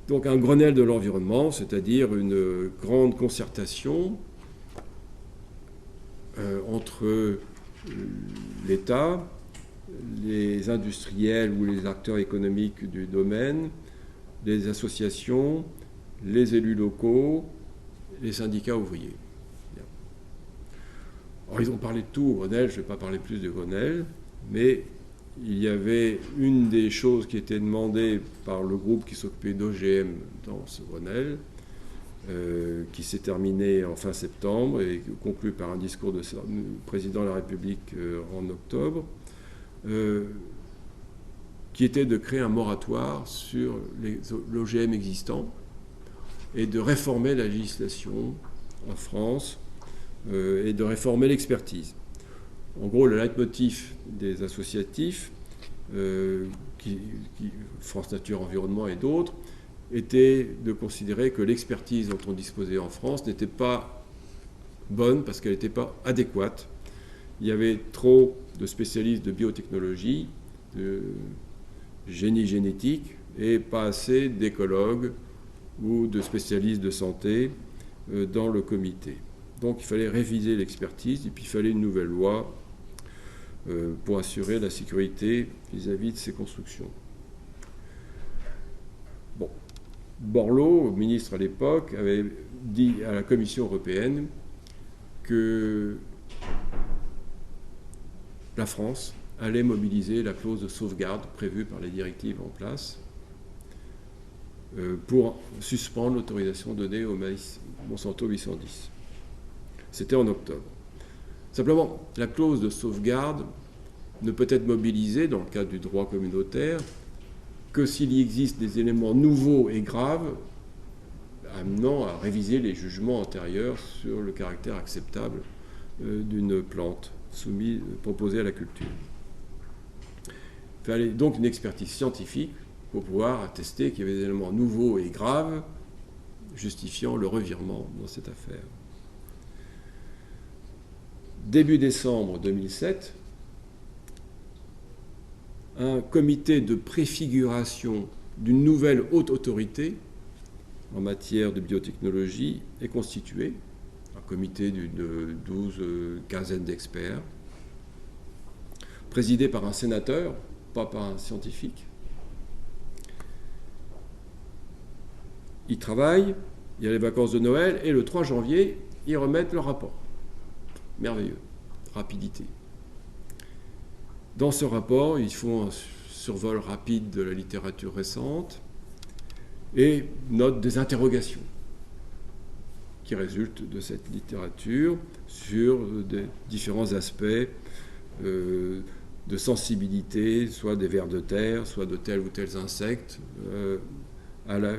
Donc un Grenelle de l'environnement, c'est-à-dire une grande concertation entre l'État, les industriels ou les acteurs économiques du domaine, les associations, les élus locaux, les syndicats ouvriers. Alors, ils ont parlé de tout au Grenelle, je ne vais pas parler plus de Grenelle, mais il y avait une des choses qui était demandée par le groupe qui s'occupait d'OGM dans ce Grenelle, qui s'est terminé en fin septembre et conclu par un discours du président de la République en octobre, qui était de créer un moratoire sur l'OGM existant et de réformer la législation en France et de réformer l'expertise. En gros, le leitmotiv des associatifs, France Nature Environnement et d'autres, était de considérer que l'expertise dont on disposait en France n'était pas bonne parce qu'elle n'était pas adéquate. Il y avait trop de spécialistes de biotechnologie, de génie génétique, et pas assez d'écologues ou de spécialistes de santé dans le comité. Donc il fallait réviser l'expertise et puis il fallait une nouvelle loi pour assurer la sécurité vis-à-vis de ces constructions. Bon. Borloo, ministre à l'époque, avait dit à la Commission européenne que la France allait mobiliser la clause de sauvegarde prévue par les directives en place pour suspendre l'autorisation donnée au maïs Monsanto 810. C'était en octobre. Simplement, la clause de sauvegarde ne peut être mobilisée dans le cadre du droit communautaire que s'il y existe des éléments nouveaux et graves amenant à réviser les jugements antérieurs sur le caractère acceptable d'une plante proposée à la culture. Il fallait donc une expertise scientifique pour pouvoir attester qu'il y avait des éléments nouveaux et graves justifiant le revirement dans cette affaire. Début décembre 2007, un comité de préfiguration d'une nouvelle haute autorité en matière de biotechnologie est constitué, un comité d'une 12-15 d'experts, présidé par un sénateur, pas par un scientifique. Ils travaillent, il y a les vacances de Noël, et le 3 janvier, ils remettent leur rapport. Merveilleux, rapidité. Dans ce rapport, ils font un survol rapide de la littérature récente et notent des interrogations qui résultent de cette littérature sur des différents aspects de sensibilité, soit des vers de terre, soit de tels ou tels insectes, à la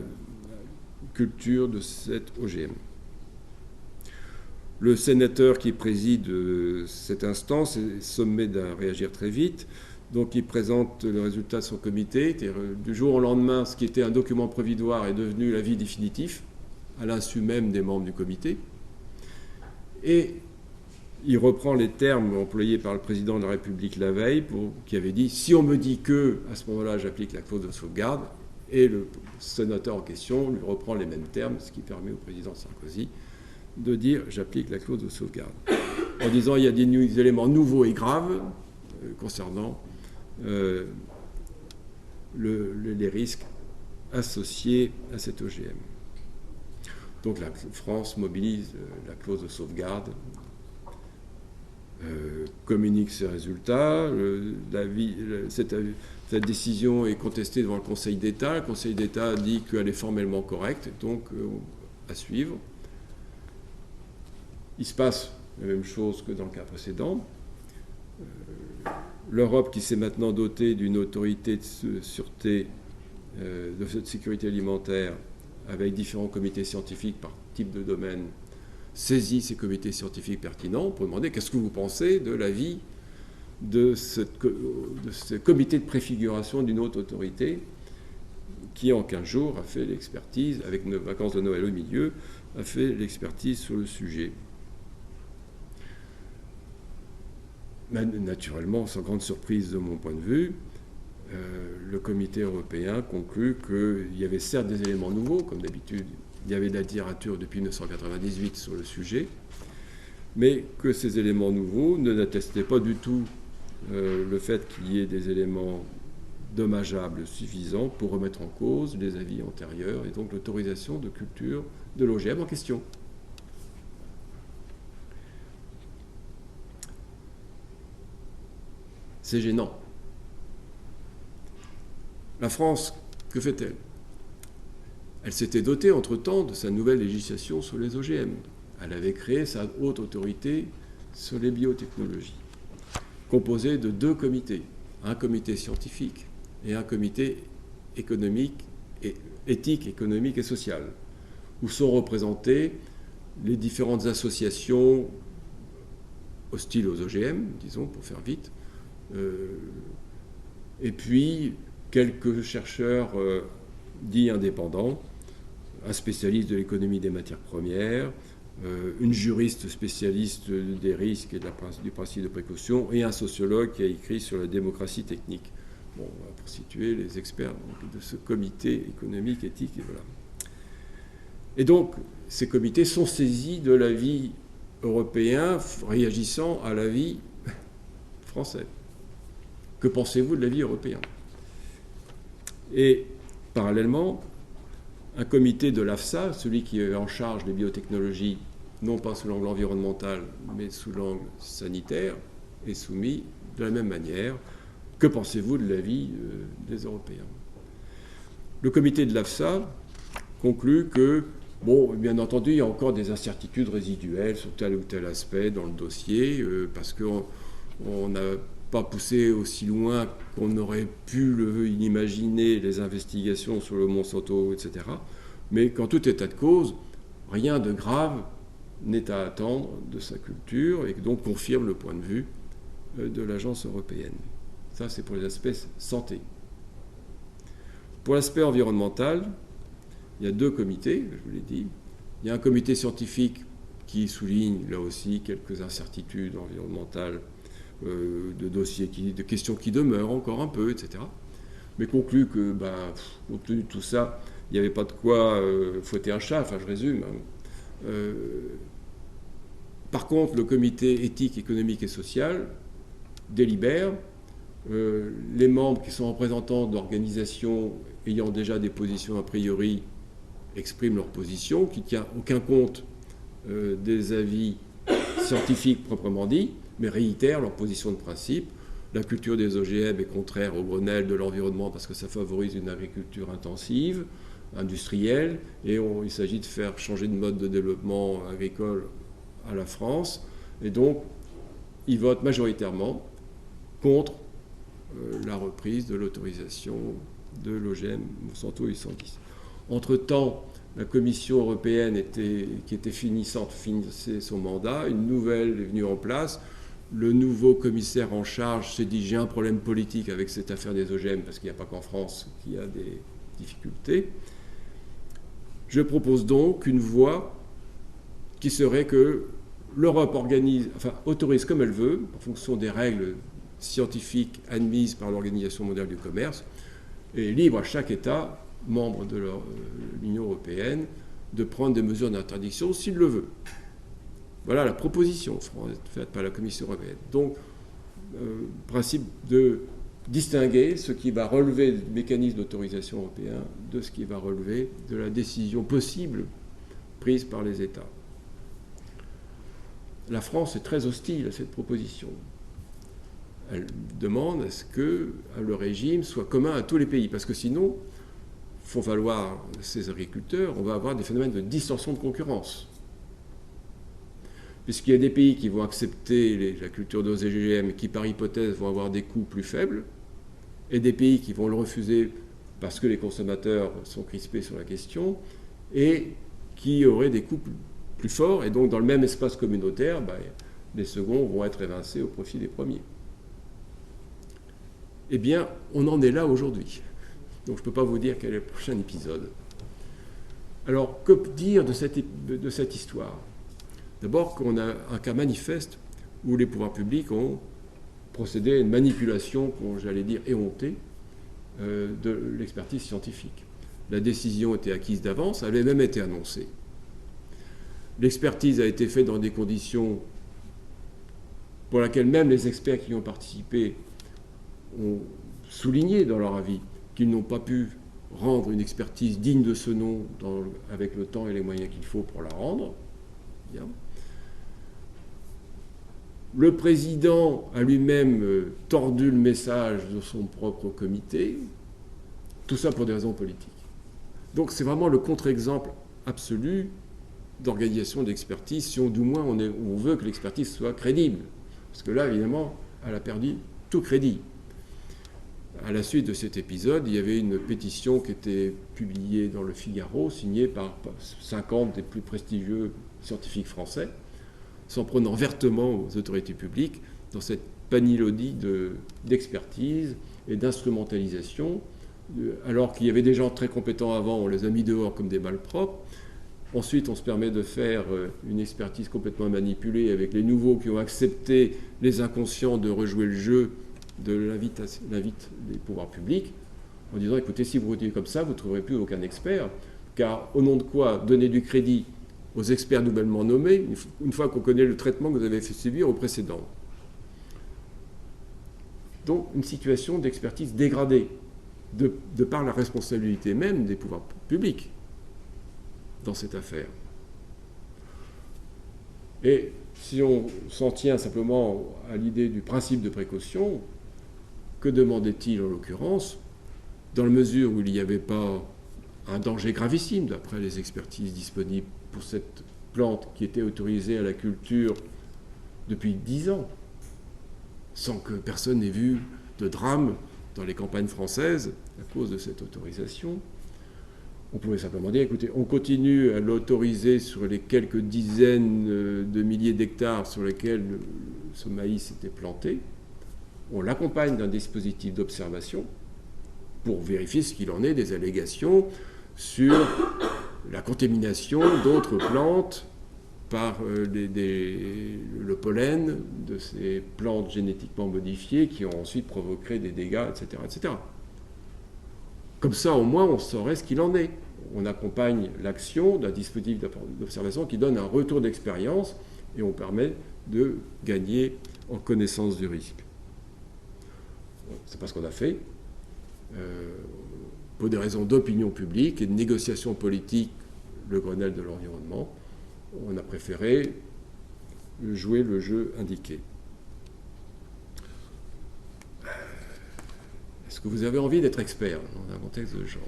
culture de cet OGM. Le sénateur qui préside cette instance est sommé de réagir très vite, donc il présente le résultat de son comité. Du jour au lendemain, ce qui était un document provisoire est devenu l'avis définitif, à l'insu même des membres du comité. Et il reprend les termes employés par le président de la République la veille, qui avait dit « si on me dit que, à ce moment-là, j'applique la clause de sauvegarde », et le sénateur en question lui reprend les mêmes termes, ce qui permet au président Sarkozy de dire « j'applique la clause de sauvegarde », en disant « il y a des éléments nouveaux et graves concernant les risques associés à cet OGM ». Donc la France mobilise la clause de sauvegarde, communique ses résultats. Cette décision est contestée devant le Conseil d'État. Le Conseil d'État dit qu'elle est formellement correcte, donc à suivre. Il se passe la même chose que dans le cas précédent. L'Europe, qui s'est maintenant dotée d'une autorité de sûreté, de sécurité alimentaire, avec différents comités scientifiques par type de domaine, saisit ces comités scientifiques pertinents pour demander qu'est-ce que vous pensez de l'avis de ce comité de préfiguration d'une haute autorité qui, en 15 jours, a fait l'expertise, avec nos vacances de Noël au milieu, a fait l'expertise sur le sujet. Naturellement, sans grande surprise de mon point de vue, le comité européen conclut qu'il y avait certes des éléments nouveaux, comme d'habitude, il y avait de la littérature depuis 1998 sur le sujet, mais que ces éléments nouveaux ne n'attestaient pas du tout le fait qu'il y ait des éléments dommageables suffisants pour remettre en cause les avis antérieurs et donc l'autorisation de culture de l'OGM en question. C'est gênant. La France, que fait-elle? Elle s'était dotée entre-temps de sa nouvelle législation sur les OGM. Elle avait créé sa haute autorité sur les biotechnologies, composée de 2 comités, un comité scientifique et un comité économique, éthique, économique et social, où sont représentées les différentes associations hostiles aux OGM, disons, pour faire vite, et puis quelques chercheurs dits indépendants, un spécialiste de l'économie des matières premières, une juriste spécialiste des risques et du principe de précaution, et un sociologue qui a écrit sur la démocratie technique. Bon, pour situer les experts de ce comité économique, éthique, et voilà. Et donc, ces comités sont saisis de l'avis européen réagissant à l'avis français. Que pensez-vous de l'avis européen? Et parallèlement, un comité de l'AFSA, celui qui est en charge des biotechnologies, non pas sous l'angle environnemental, mais sous l'angle sanitaire, est soumis de la même manière. Que pensez-vous de l'avis des Européens? Le comité de l'AFSA conclut que, bon, bien entendu, il y a encore des incertitudes résiduelles sur tel ou tel aspect dans le dossier, parce qu'on n'a pas poussé aussi loin qu'on aurait pu imaginer les investigations sur le Monsanto, etc. Mais qu'en tout état de cause, rien de grave n'est à attendre de sa culture et donc confirme le point de vue de l'agence européenne. Ça, c'est pour les aspects santé. Pour l'aspect environnemental, il y a 2 comités, je vous l'ai dit. Il y a un comité scientifique qui souligne, là aussi, quelques incertitudes environnementales, de dossiers, de questions qui demeurent encore un peu, etc. Mais conclut que, compte tenu de tout ça, il n'y avait pas de quoi fouetter un chat, enfin je résume. Par contre, le comité éthique, économique et social délibère. Les membres qui sont représentants d'organisations ayant déjà des positions a priori expriment leur position, qui ne tient aucun compte des avis scientifiques proprement dits, mais réitèrent leur position de principe. La culture des OGM est contraire au Grenelle de l'environnement parce que ça favorise une agriculture intensive, industrielle, et il s'agit de faire changer de mode de développement agricole à la France. Et donc, ils votent majoritairement contre la reprise de l'autorisation de l'OGM Monsanto 810. Entre-temps, la Commission européenne qui était finissait son mandat, une nouvelle est venue en place. Le nouveau commissaire en charge s'est dit « j'ai un problème politique avec cette affaire des OGM parce qu'il n'y a pas qu'en France qu'il y a des difficultés ». Je propose donc une voie qui serait que l'Europe autorise comme elle veut, en fonction des règles scientifiques admises par l'Organisation mondiale du commerce, et libre à chaque État membre de l'Union européenne de prendre des mesures d'interdiction s'il le veut. Voilà la proposition faite par la Commission européenne. Donc, principe de distinguer ce qui va relever du mécanisme d'autorisation européen de ce qui va relever de la décision possible prise par les États. La France est très hostile à cette proposition. Elle demande à ce que le régime soit commun à tous les pays, parce que sinon, font valoir ces agriculteurs, on va avoir des phénomènes de distorsion de concurrence. Puisqu'il y a des pays qui vont accepter la culture de OGM et qui, par hypothèse, vont avoir des coûts plus faibles, et des pays qui vont le refuser parce que les consommateurs sont crispés sur la question, et qui auraient des coûts plus forts, et donc dans le même espace communautaire, les seconds vont être évincés au profit des premiers. Eh bien, on en est là aujourd'hui. Donc je ne peux pas vous dire quel est le prochain épisode. Alors, que dire de cette histoire? D'abord qu'on a un cas manifeste où les pouvoirs publics ont procédé à une manipulation, j'allais dire éhontée, de l'expertise scientifique. La décision était acquise d'avance, elle avait même été annoncée. L'expertise a été faite dans des conditions pour lesquelles même les experts qui y ont participé ont souligné dans leur avis qu'ils n'ont pas pu rendre une expertise digne de ce nom avec le temps et les moyens qu'il faut pour la rendre. Bien. Le président a lui-même tordu le message de son propre comité, tout ça pour des raisons politiques. Donc c'est vraiment le contre-exemple absolu d'organisation d'expertise, si du moins on veut que l'expertise soit crédible. Parce que là, évidemment, elle a perdu tout crédit. À la suite de cet épisode, il y avait une pétition qui était publiée dans le Figaro, signée par 50 des plus prestigieux scientifiques français, s'en prenant vertement aux autorités publiques dans cette panilodie d'expertise et d'instrumentalisation. Alors qu'il y avait des gens très compétents avant, on les a mis dehors comme des malpropres. Ensuite, on se permet de faire une expertise complètement manipulée avec les nouveaux qui ont accepté, les inconscients, de rejouer le jeu de l'invite des pouvoirs publics, en disant, écoutez, si vous continuez comme ça, vous ne trouverez plus aucun expert, car au nom de quoi donner du crédit aux experts nouvellement nommés, une fois qu'on connaît le traitement que vous avez fait subir aux précédents. Donc, une situation d'expertise dégradée, de par la responsabilité même des pouvoirs publics dans cette affaire. Et si on s'en tient simplement à l'idée du principe de précaution, que demandait-il en l'occurrence, dans la mesure où il n'y avait pas un danger gravissime, d'après les expertises disponibles pour cette plante qui était autorisée à la culture depuis 10 ans, sans que personne n'ait vu de drame dans les campagnes françaises à cause de cette autorisation. On pouvait simplement dire, écoutez, on continue à l'autoriser sur les quelques dizaines de milliers d'hectares sur lesquels ce maïs était planté. On l'accompagne d'un dispositif d'observation pour vérifier ce qu'il en est des allégations sur la contamination d'autres plantes par le pollen de ces plantes génétiquement modifiées qui ont ensuite provoqué des dégâts, etc., etc. Comme ça, au moins, on saurait ce qu'il en est. On accompagne l'action d'un dispositif d'observation qui donne un retour d'expérience et on permet de gagner en connaissance du risque. C'est pas ce qu'on a fait. Pour des raisons d'opinion publique et de négociation politique, le Grenelle de l'environnement, on a préféré jouer le jeu indiqué. Est-ce que vous avez envie d'être expert dans un contexte de genre ?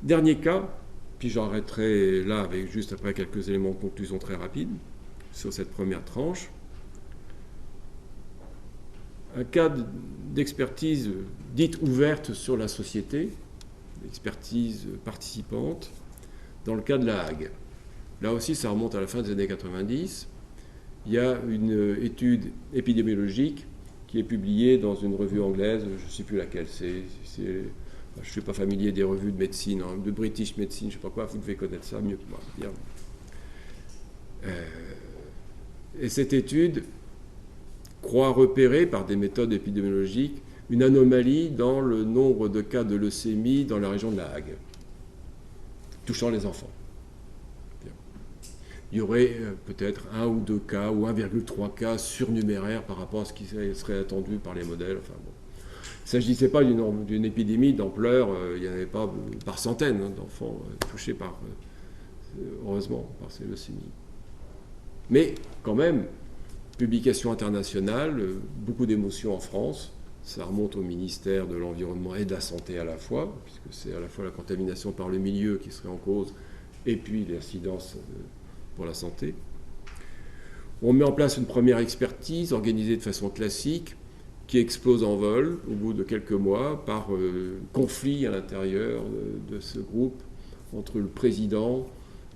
Dernier cas, puis j'arrêterai là avec juste après quelques éléments de conclusion très rapides sur cette première tranche. Un cas d'expertise dite ouverte sur la société, expertise participante, dans le cas de la Hague. Là aussi, ça remonte à la fin des années 90. Il y a une étude épidémiologique qui est publiée dans une revue anglaise, je ne sais plus laquelle c'est. Je ne suis pas familier des revues de médecine, de British Medicine, je ne sais pas quoi, vous devez connaître ça mieux que moi. Bien. Et cette étude croit repérer par des méthodes épidémiologiques une anomalie dans le nombre de cas de leucémie dans la région de la Hague, touchant les enfants. Bien. Il y aurait peut-être 1 ou 2 cas ou 1,3 cas surnuméraires par rapport à ce qui serait attendu par les modèles. Enfin, bon. Il ne s'agissait pas d'une épidémie d'ampleur, il n'y en avait pas par centaines d'enfants touchés heureusement, par ces leucémies. Mais quand même, publication internationale, beaucoup d'émotions en France, ça remonte au ministère de l'Environnement et de la Santé à la fois, puisque c'est à la fois la contamination par le milieu qui serait en cause, et puis l'incidence pour la santé. On met en place une première expertise organisée de façon classique, qui explose en vol au bout de quelques mois par conflit à l'intérieur de ce groupe entre le président,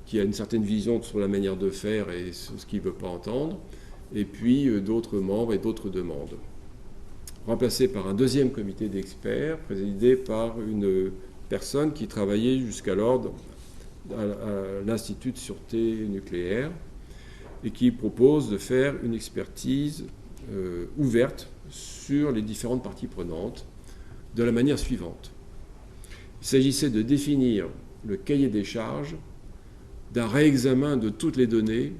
qui a une certaine vision sur la manière de faire et sur ce qu'il ne veut pas entendre, et puis d'autres membres et d'autres demandes. Remplacé par un deuxième comité d'experts, présidé par une personne qui travaillait jusqu'alors à l'Institut de sûreté nucléaire et qui propose de faire une expertise ouverte sur les différentes parties prenantes de la manière suivante. Il s'agissait de définir le cahier des charges d'un réexamen de toutes les données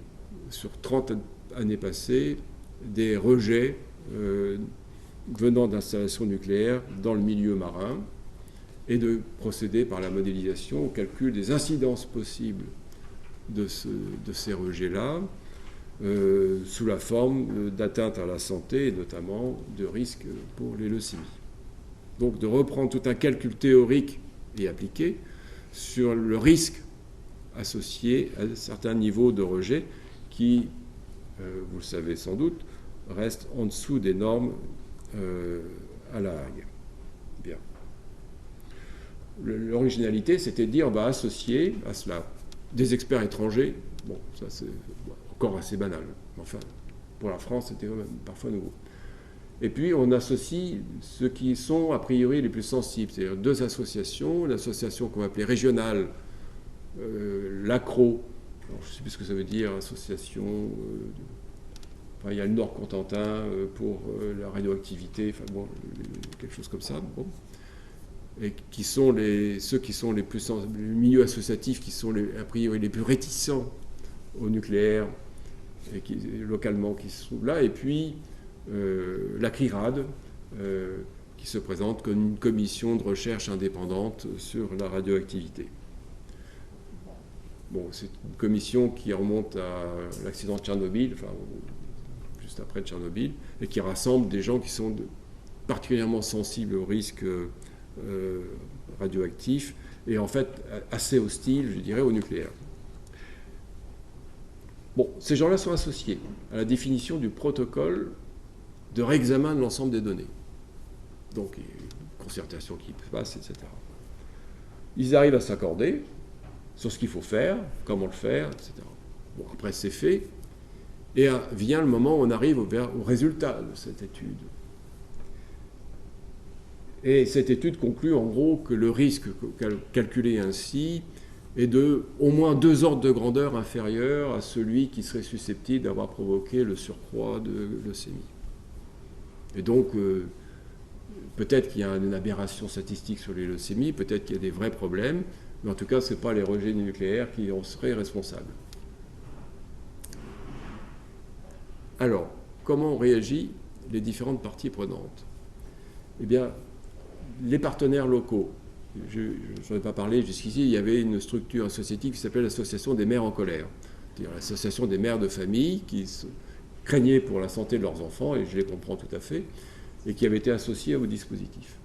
sur 30 années passées des rejets venant d'installations nucléaires dans le milieu marin et de procéder par la modélisation au calcul des incidences possibles de ces rejets-là sous la forme d'atteinte à la santé et notamment de risques pour les leucémies. Donc de reprendre tout un calcul théorique et appliqué sur le risque associé à certains niveaux de rejet qui, vous le savez sans doute, restent en dessous des normes à La Hague. Bien. L'originalité, c'était de dire on va associer à cela des experts étrangers. Bon, ça c'est encore assez banal. Enfin, pour la France, c'était quand même parfois nouveau. Et puis, on associe ceux qui sont, a priori, les plus sensibles. C'est-à-dire deux associations. L'association qu'on va appeler régionale, l'ACRO. Alors, je ne sais plus ce que ça veut dire, association... enfin, il y a le Nord-Cotentin pour la radioactivité, enfin bon, quelque chose comme ça. Bon. Et qui sont ceux qui sont les plus sensibles, le milieu associatif qui sont, a priori, les plus réticents au nucléaire, et qui, localement, qui se trouvent là. Et puis... la CRIRAD, qui se présente comme une commission de recherche indépendante sur la radioactivité. Bon, c'est une commission qui remonte à l'accident de Tchernobyl, enfin, juste après Tchernobyl, et qui rassemble des gens qui sont particulièrement sensibles aux risques radioactifs et en fait assez hostiles, je dirais, au nucléaire. Bon, ces gens-là sont associés à la définition du protocole de réexamen de l'ensemble des données. Donc, il y a une concertation qui se passe, etc. Ils arrivent à s'accorder sur ce qu'il faut faire, comment le faire, etc. Bon, après, c'est fait. Et vient le moment où on arrive au résultat de cette étude. Et cette étude conclut, en gros, que le risque calculé ainsi est de au moins 2 ordres de grandeur inférieurs à celui qui serait susceptible d'avoir provoqué le surcroît de leucémie. Et donc, peut-être qu'il y a une aberration statistique sur les leucémies, peut-être qu'il y a des vrais problèmes, mais en tout cas, ce n'est pas les rejets nucléaires qui en seraient responsables. Alors, comment ont réagi les différentes parties prenantes? Eh bien, les partenaires locaux, je n'en ai pas parlé jusqu'ici, il y avait une structure associative qui s'appelait l'Association des mères en colère, c'est-à-dire l'association des mères de famille qui craignaient pour la santé de leurs enfants, et je les comprends tout à fait, et qui avaient été associées au dispositif.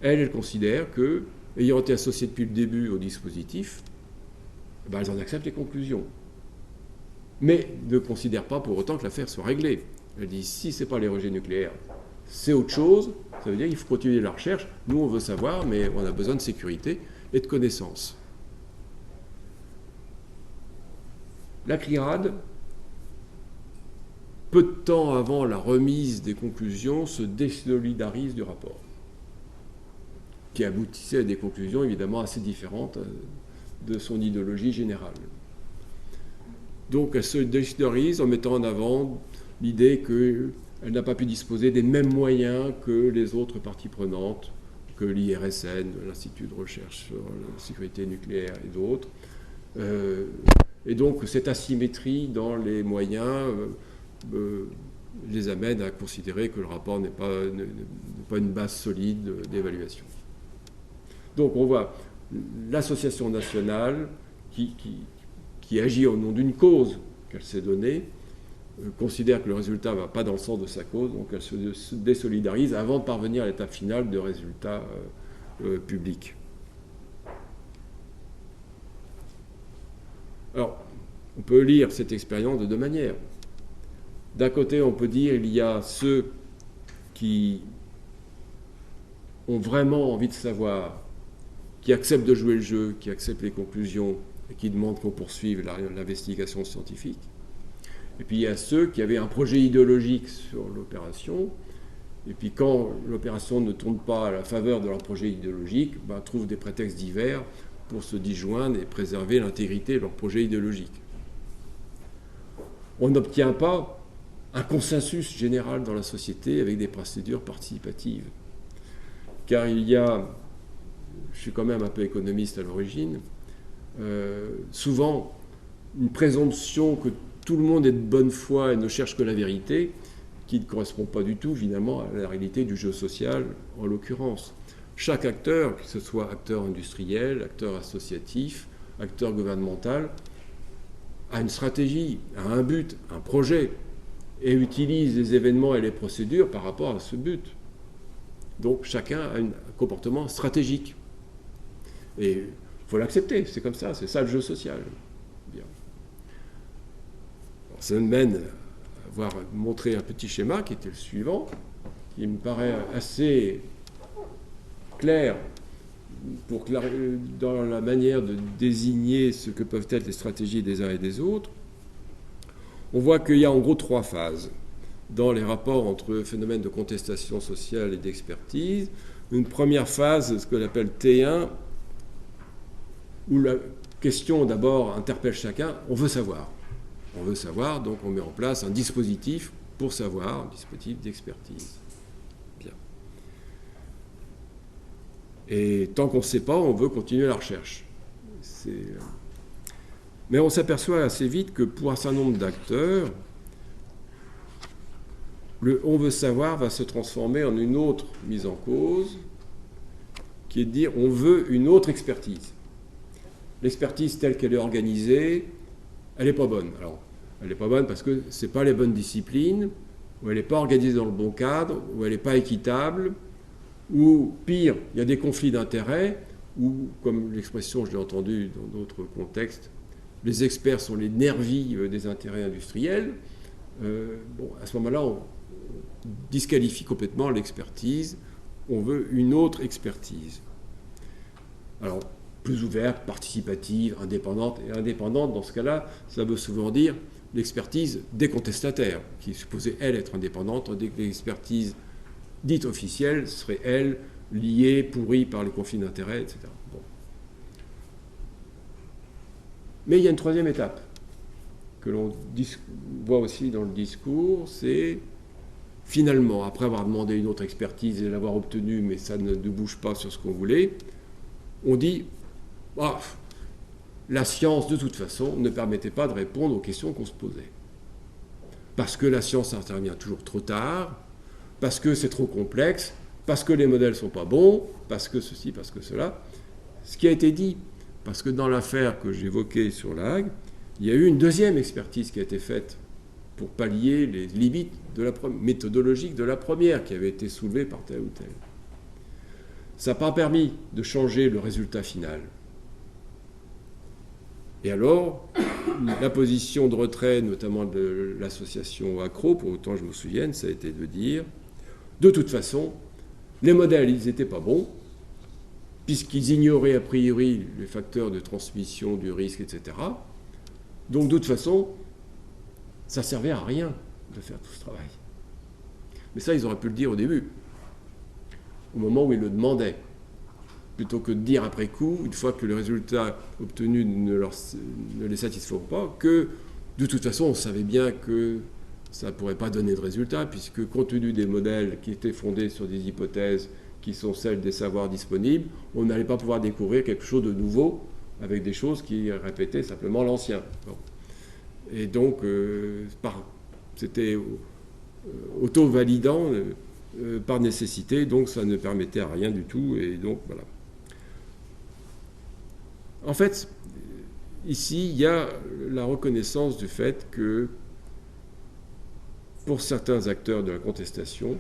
Elles considèrent que, ayant été associées depuis le début au dispositif, ben elles en acceptent les conclusions. Mais ne considèrent pas pour autant que l'affaire soit réglée. Elles disent, si ce n'est pas les rejets nucléaires, c'est autre chose, ça veut dire qu'il faut continuer la recherche. Nous, on veut savoir, mais on a besoin de sécurité et de connaissances. La CRIRAD, peu de temps avant la remise des conclusions, se désolidarise du rapport, qui aboutissait à des conclusions évidemment assez différentes de son idéologie générale. Donc elle se désolidarise en mettant en avant l'idée qu'elle n'a pas pu disposer des mêmes moyens que les autres parties prenantes, que l'IRSN, l'Institut de recherche sur la sécurité nucléaire et d'autres. Et donc cette asymétrie dans les moyens les amène à considérer que le rapport n'est pas une base solide d'évaluation. Donc on voit l'association nationale qui agit au nom d'une cause qu'elle s'est donnée, considère que le résultat ne va pas dans le sens de sa cause, donc elle se désolidarise avant de parvenir à l'étape finale de résultats publics. Alors, on peut lire cette expérience de deux manières. D'un côté, on peut dire qu'il y a ceux qui ont vraiment envie de savoir, qui acceptent de jouer le jeu, qui acceptent les conclusions et qui demandent qu'on poursuive l'investigation scientifique. Et puis il y a ceux qui avaient un projet idéologique sur l'opération, et puis quand l'opération ne tourne pas à la faveur de leur projet idéologique, trouvent des prétextes divers pour se disjoindre et préserver l'intégrité de leur projet idéologique. On n'obtient pas un consensus général dans la société avec des procédures participatives. Car il y a, je suis quand même un peu économiste à l'origine, souvent une présomption que tout le monde est de bonne foi et ne cherche que la vérité, qui ne correspond pas du tout, finalement, à la réalité du jeu social, en l'occurrence. Chaque acteur, que ce soit acteur industriel, acteur associatif, acteur gouvernemental, a une stratégie, a un but, un projet, et utilise les événements et les procédures par rapport à ce but. Donc chacun a un comportement stratégique. Et il faut l'accepter, c'est comme ça, c'est ça le jeu social. Bien. Alors, ça me mène à avoir montré un petit schéma qui était le suivant, qui me paraît assez clair dans la manière de désigner ce que peuvent être les stratégies des uns et des autres. On voit qu'il y a en gros 3 phases dans les rapports entre phénomènes de contestation sociale et d'expertise. Une première phase, ce que l'on appelle T1, où la question d'abord interpelle chacun, on veut savoir. On veut savoir, donc on met en place un dispositif pour savoir, un dispositif d'expertise. Bien. Et tant qu'on ne sait pas, on veut continuer la recherche. Mais on s'aperçoit assez vite que pour un certain nombre d'acteurs, le « on veut savoir » va se transformer en une autre mise en cause, qui est de dire « on veut une autre expertise ». L'expertise telle qu'elle est organisée, elle n'est pas bonne. Alors, elle n'est pas bonne parce que ce n'est pas les bonnes disciplines, ou elle n'est pas organisée dans le bon cadre, ou elle n'est pas équitable, ou pire, il y a des conflits d'intérêts, ou, comme l'expression, je l'ai entendue dans d'autres contextes, les experts sont les nervis des intérêts industriels. À ce moment-là, on disqualifie complètement l'expertise. On veut une autre expertise. Alors, plus ouverte, participative, indépendante. Et indépendante, dans ce cas-là, ça veut souvent dire l'expertise des contestataires, qui est supposée, elle, être indépendante, tandis que l'expertise dite officielle serait, elle, liée, pourrie par les conflits d'intérêts, etc. Bon. Mais il y a une troisième étape que l'on voit aussi dans le discours, c'est finalement, après avoir demandé une autre expertise et l'avoir obtenue, mais ça ne bouge pas sur ce qu'on voulait, on dit la science, de toute façon, ne permettait pas de répondre aux questions qu'on se posait. Parce que la science intervient toujours trop tard, parce que c'est trop complexe, parce que les modèles ne sont pas bons, parce que ceci, parce que cela. Ce qui a été dit, parce que dans l'affaire que j'évoquais sur l'AG, il y a eu une deuxième expertise qui a été faite pour pallier les limites méthodologiques de la première qui avait été soulevée par tel ou tel. Ça n'a pas permis de changer le résultat final. Et alors, la position de retrait, notamment de l'association ACRO, pour autant je me souvienne, ça a été de dire, de toute façon, les modèles, ils n'étaient pas bons, puisqu'ils ignoraient a priori les facteurs de transmission du risque, etc. Donc, de toute façon, ça ne servait à rien de faire tout ce travail. Mais ça, ils auraient pu le dire au début, au moment où ils le demandaient, plutôt que de dire après coup, une fois que le résultat obtenu ne les satisfait pas, que de toute façon, on savait bien que ça ne pourrait pas donner de résultat, puisque compte tenu des modèles qui étaient fondés sur des hypothèses qui sont celles des savoirs disponibles, on n'allait pas pouvoir découvrir quelque chose de nouveau avec des choses qui répétaient simplement l'ancien. Bon. Et donc, c'était auto-validant par nécessité, donc ça ne permettait à rien du tout, et donc voilà. En fait, ici, il y a la reconnaissance du fait que, pour certains acteurs de la contestation,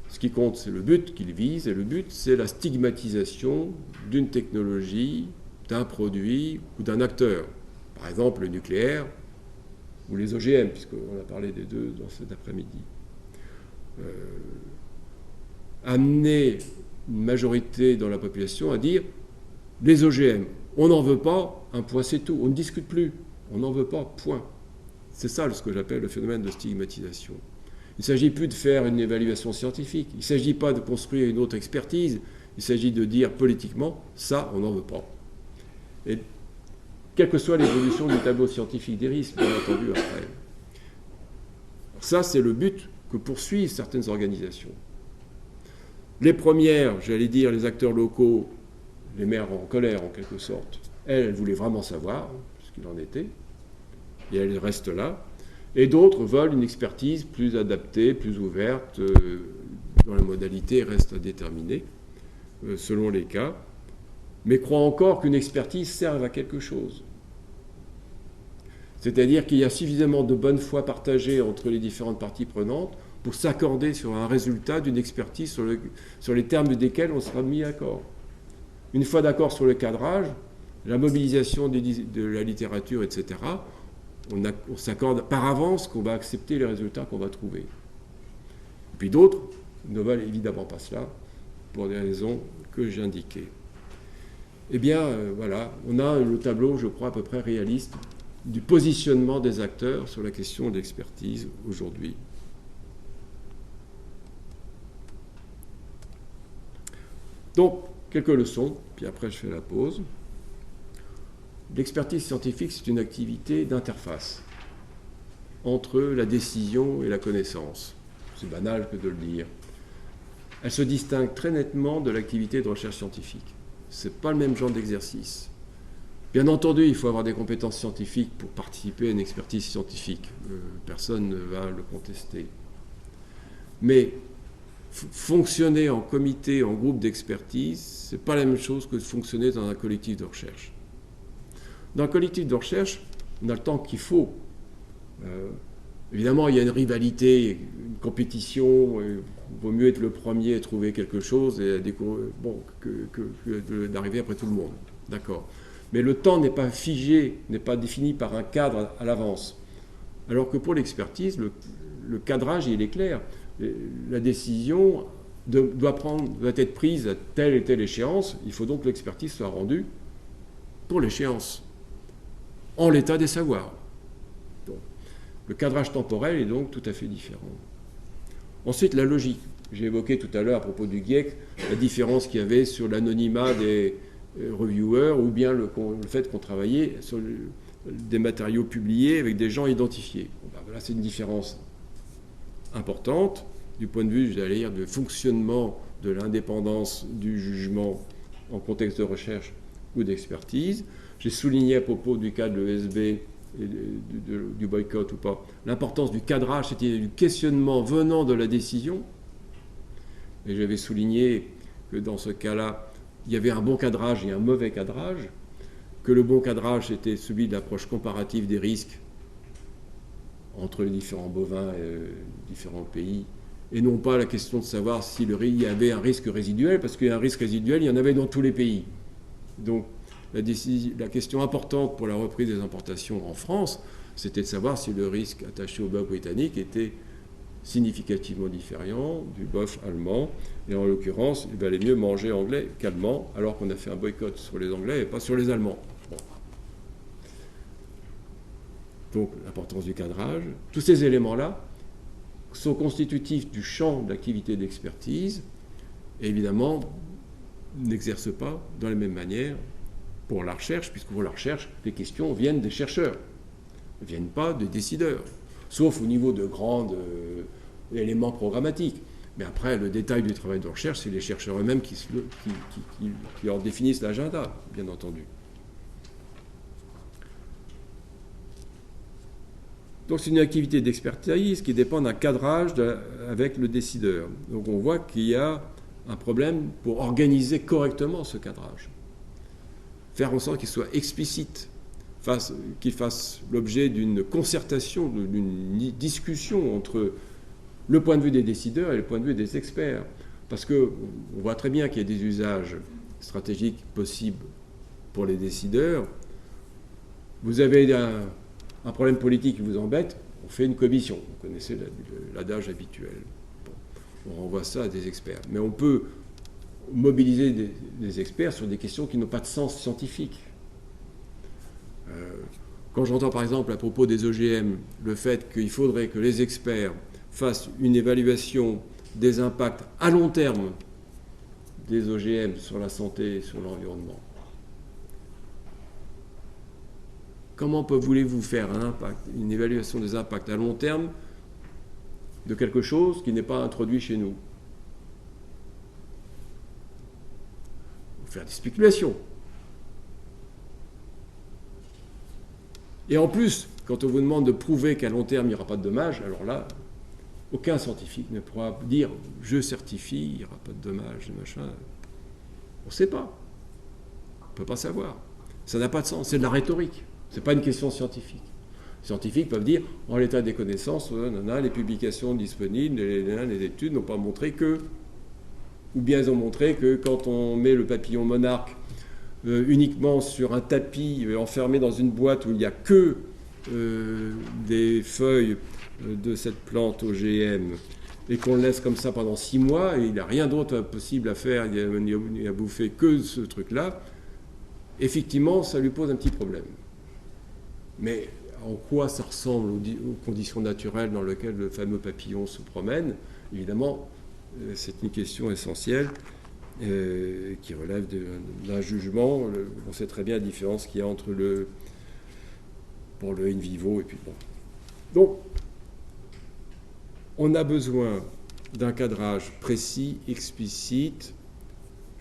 ce qui compte, c'est le but qu'ils visent, et le but, c'est la stigmatisation d'une technologie, d'un produit ou d'un acteur. Par exemple, le nucléaire ou les OGM, puisqu'on a parlé des deux dans cet après-midi. Amener une majorité dans la population à dire les OGM, on n'en veut pas, un point c'est tout, on ne discute plus, on n'en veut pas, point. C'est ça ce que j'appelle le phénomène de stigmatisation. Il ne s'agit plus de faire une évaluation scientifique, il ne s'agit pas de construire une autre expertise, il s'agit de dire politiquement, ça, on n'en veut pas. Et quelle que soit l'évolution du tableau scientifique des risques, bien entendu, après. Ça, c'est le but que poursuivent certaines organisations. Les premières, j'allais dire, les acteurs locaux, les maires en colère, en quelque sorte, elles voulaient vraiment savoir ce qu'il en était, et elles restent là. Et d'autres veulent une expertise plus adaptée, plus ouverte, dont la modalité reste à déterminer, selon les cas, mais croient encore qu'une expertise serve à quelque chose. C'est-à-dire qu'il y a suffisamment de bonne foi partagée entre les différentes parties prenantes pour s'accorder sur un résultat d'une expertise sur les termes desquels on sera mis d'accord. Une fois d'accord sur le cadrage, la mobilisation de la littérature, etc., on s'accorde par avance qu'on va accepter les résultats qu'on va trouver. Et puis d'autres ne veulent évidemment pas cela, pour des raisons que j'ai indiquées. Eh bien, voilà, on a le tableau, je crois, à peu près réaliste du positionnement des acteurs sur la question de l'expertise aujourd'hui. Donc, quelques leçons, puis après je fais la pause. L'expertise scientifique, c'est une activité d'interface entre la décision et la connaissance. C'est banal que de le dire. Elle se distingue très nettement de l'activité de recherche scientifique. Ce n'est pas le même genre d'exercice. Bien entendu, il faut avoir des compétences scientifiques pour participer à une expertise scientifique. Personne ne va le contester. Mais fonctionner en comité, en groupe d'expertise, ce n'est pas la même chose que de fonctionner dans un collectif de recherche. Dans un collectif de recherche, on a le temps qu'il faut. Évidemment, il y a une rivalité, une compétition. Il vaut mieux être le premier à trouver quelque chose et à découvrir, que d'arriver après tout le monde. D'accord. Mais le temps n'est pas figé, n'est pas défini par un cadre à l'avance. Alors que pour l'expertise, le cadrage, il est clair. La décision doit être prise à telle et telle échéance. Il faut donc que l'expertise soit rendue pour l'échéance, en l'état des savoirs. Donc, le cadrage temporel est donc tout à fait différent. Ensuite, la logique. J'ai évoqué tout à l'heure à propos du GIEC la différence qu'il y avait sur l'anonymat des reviewers ou bien le fait qu'on travaillait sur des matériaux publiés avec des gens identifiés. Bon, ben, voilà, c'est une différence importante du point de vue, j'allais dire, du fonctionnement de l'indépendance du jugement en contexte de recherche ou d'expertise. J'ai souligné à propos du cas de l'ESB et du boycott ou pas, l'importance du cadrage, c'est-à-dire du questionnement venant de la décision. Et j'avais souligné que dans ce cas-là, il y avait un bon cadrage et un mauvais cadrage, que le bon cadrage était celui de l'approche comparative des risques entre les différents bovins et différents pays, et non pas la question de savoir si il y avait un risque résiduel, parce qu'il y a un risque résiduel, il y en avait dans tous les pays. Donc la question importante pour la reprise des importations en France, c'était de savoir si le risque attaché au bœuf britannique était significativement différent du bœuf allemand, et en l'occurrence, il valait mieux manger anglais qu'allemand, alors qu'on a fait un boycott sur les Anglais et pas sur les Allemands. Bon. Donc l'importance du cadrage, tous ces éléments-là sont constitutifs du champ d'activité d'expertise, et évidemment n'exercent pas de la même manière pour la recherche, puisque pour la recherche, les questions viennent des chercheurs, ne viennent pas des décideurs, sauf au niveau de grands éléments programmatiques. Mais après, le détail du travail de recherche, c'est les chercheurs eux-mêmes qui leur définissent l'agenda, bien entendu. Donc c'est une activité d'expertise qui dépend d'un cadrage avec le décideur. Donc on voit qu'il y a un problème pour organiser correctement ce cadrage. Faire en sorte qu'il soit explicite, qu'il fasse l'objet d'une concertation, d'une discussion entre le point de vue des décideurs et le point de vue des experts. Parce qu'on voit très bien qu'il y a des usages stratégiques possibles pour les décideurs. Vous avez un problème politique qui vous embête, on fait une commission. Vous connaissez l'adage habituel. Bon, on renvoie ça à des experts. Mais on peut mobiliser des experts sur des questions qui n'ont pas de sens scientifique. Quand j'entends par exemple à propos des OGM le fait qu'il faudrait que les experts fassent une évaluation des impacts à long terme des OGM sur la santé et sur l'environnement, Comment voulez-vous faire une évaluation des impacts à long terme de quelque chose qui n'est pas introduit chez nous? Il faut faire des spéculations. Et en plus, quand on vous demande de prouver qu'à long terme, il n'y aura pas de dommages, alors là, aucun scientifique ne pourra dire « je certifie, il n'y aura pas de dommages, machin ». On ne sait pas. On ne peut pas savoir. Ça n'a pas de sens. C'est de la rhétorique. Ce n'est pas une question scientifique. Les scientifiques peuvent dire « en l'état des connaissances, les publications disponibles, les études n'ont pas montré que… » Ou bien ils ont montré que quand on met le papillon monarque uniquement sur un tapis enfermé dans une boîte où il n'y a que des feuilles de cette plante OGM et qu'on le laisse comme ça pendant 6 mois et il n'y a rien d'autre possible à faire, il n'y a bouffé que ce truc-là, effectivement, ça lui pose un petit problème. Mais en quoi ça ressemble aux conditions naturelles dans lesquelles le fameux papillon se promène? Évidemment, c'est une question essentielle qui relève d'un jugement. On sait très bien la différence qu'il y a entre le in vivo et puis bon. Donc, on a besoin d'un cadrage précis, explicite,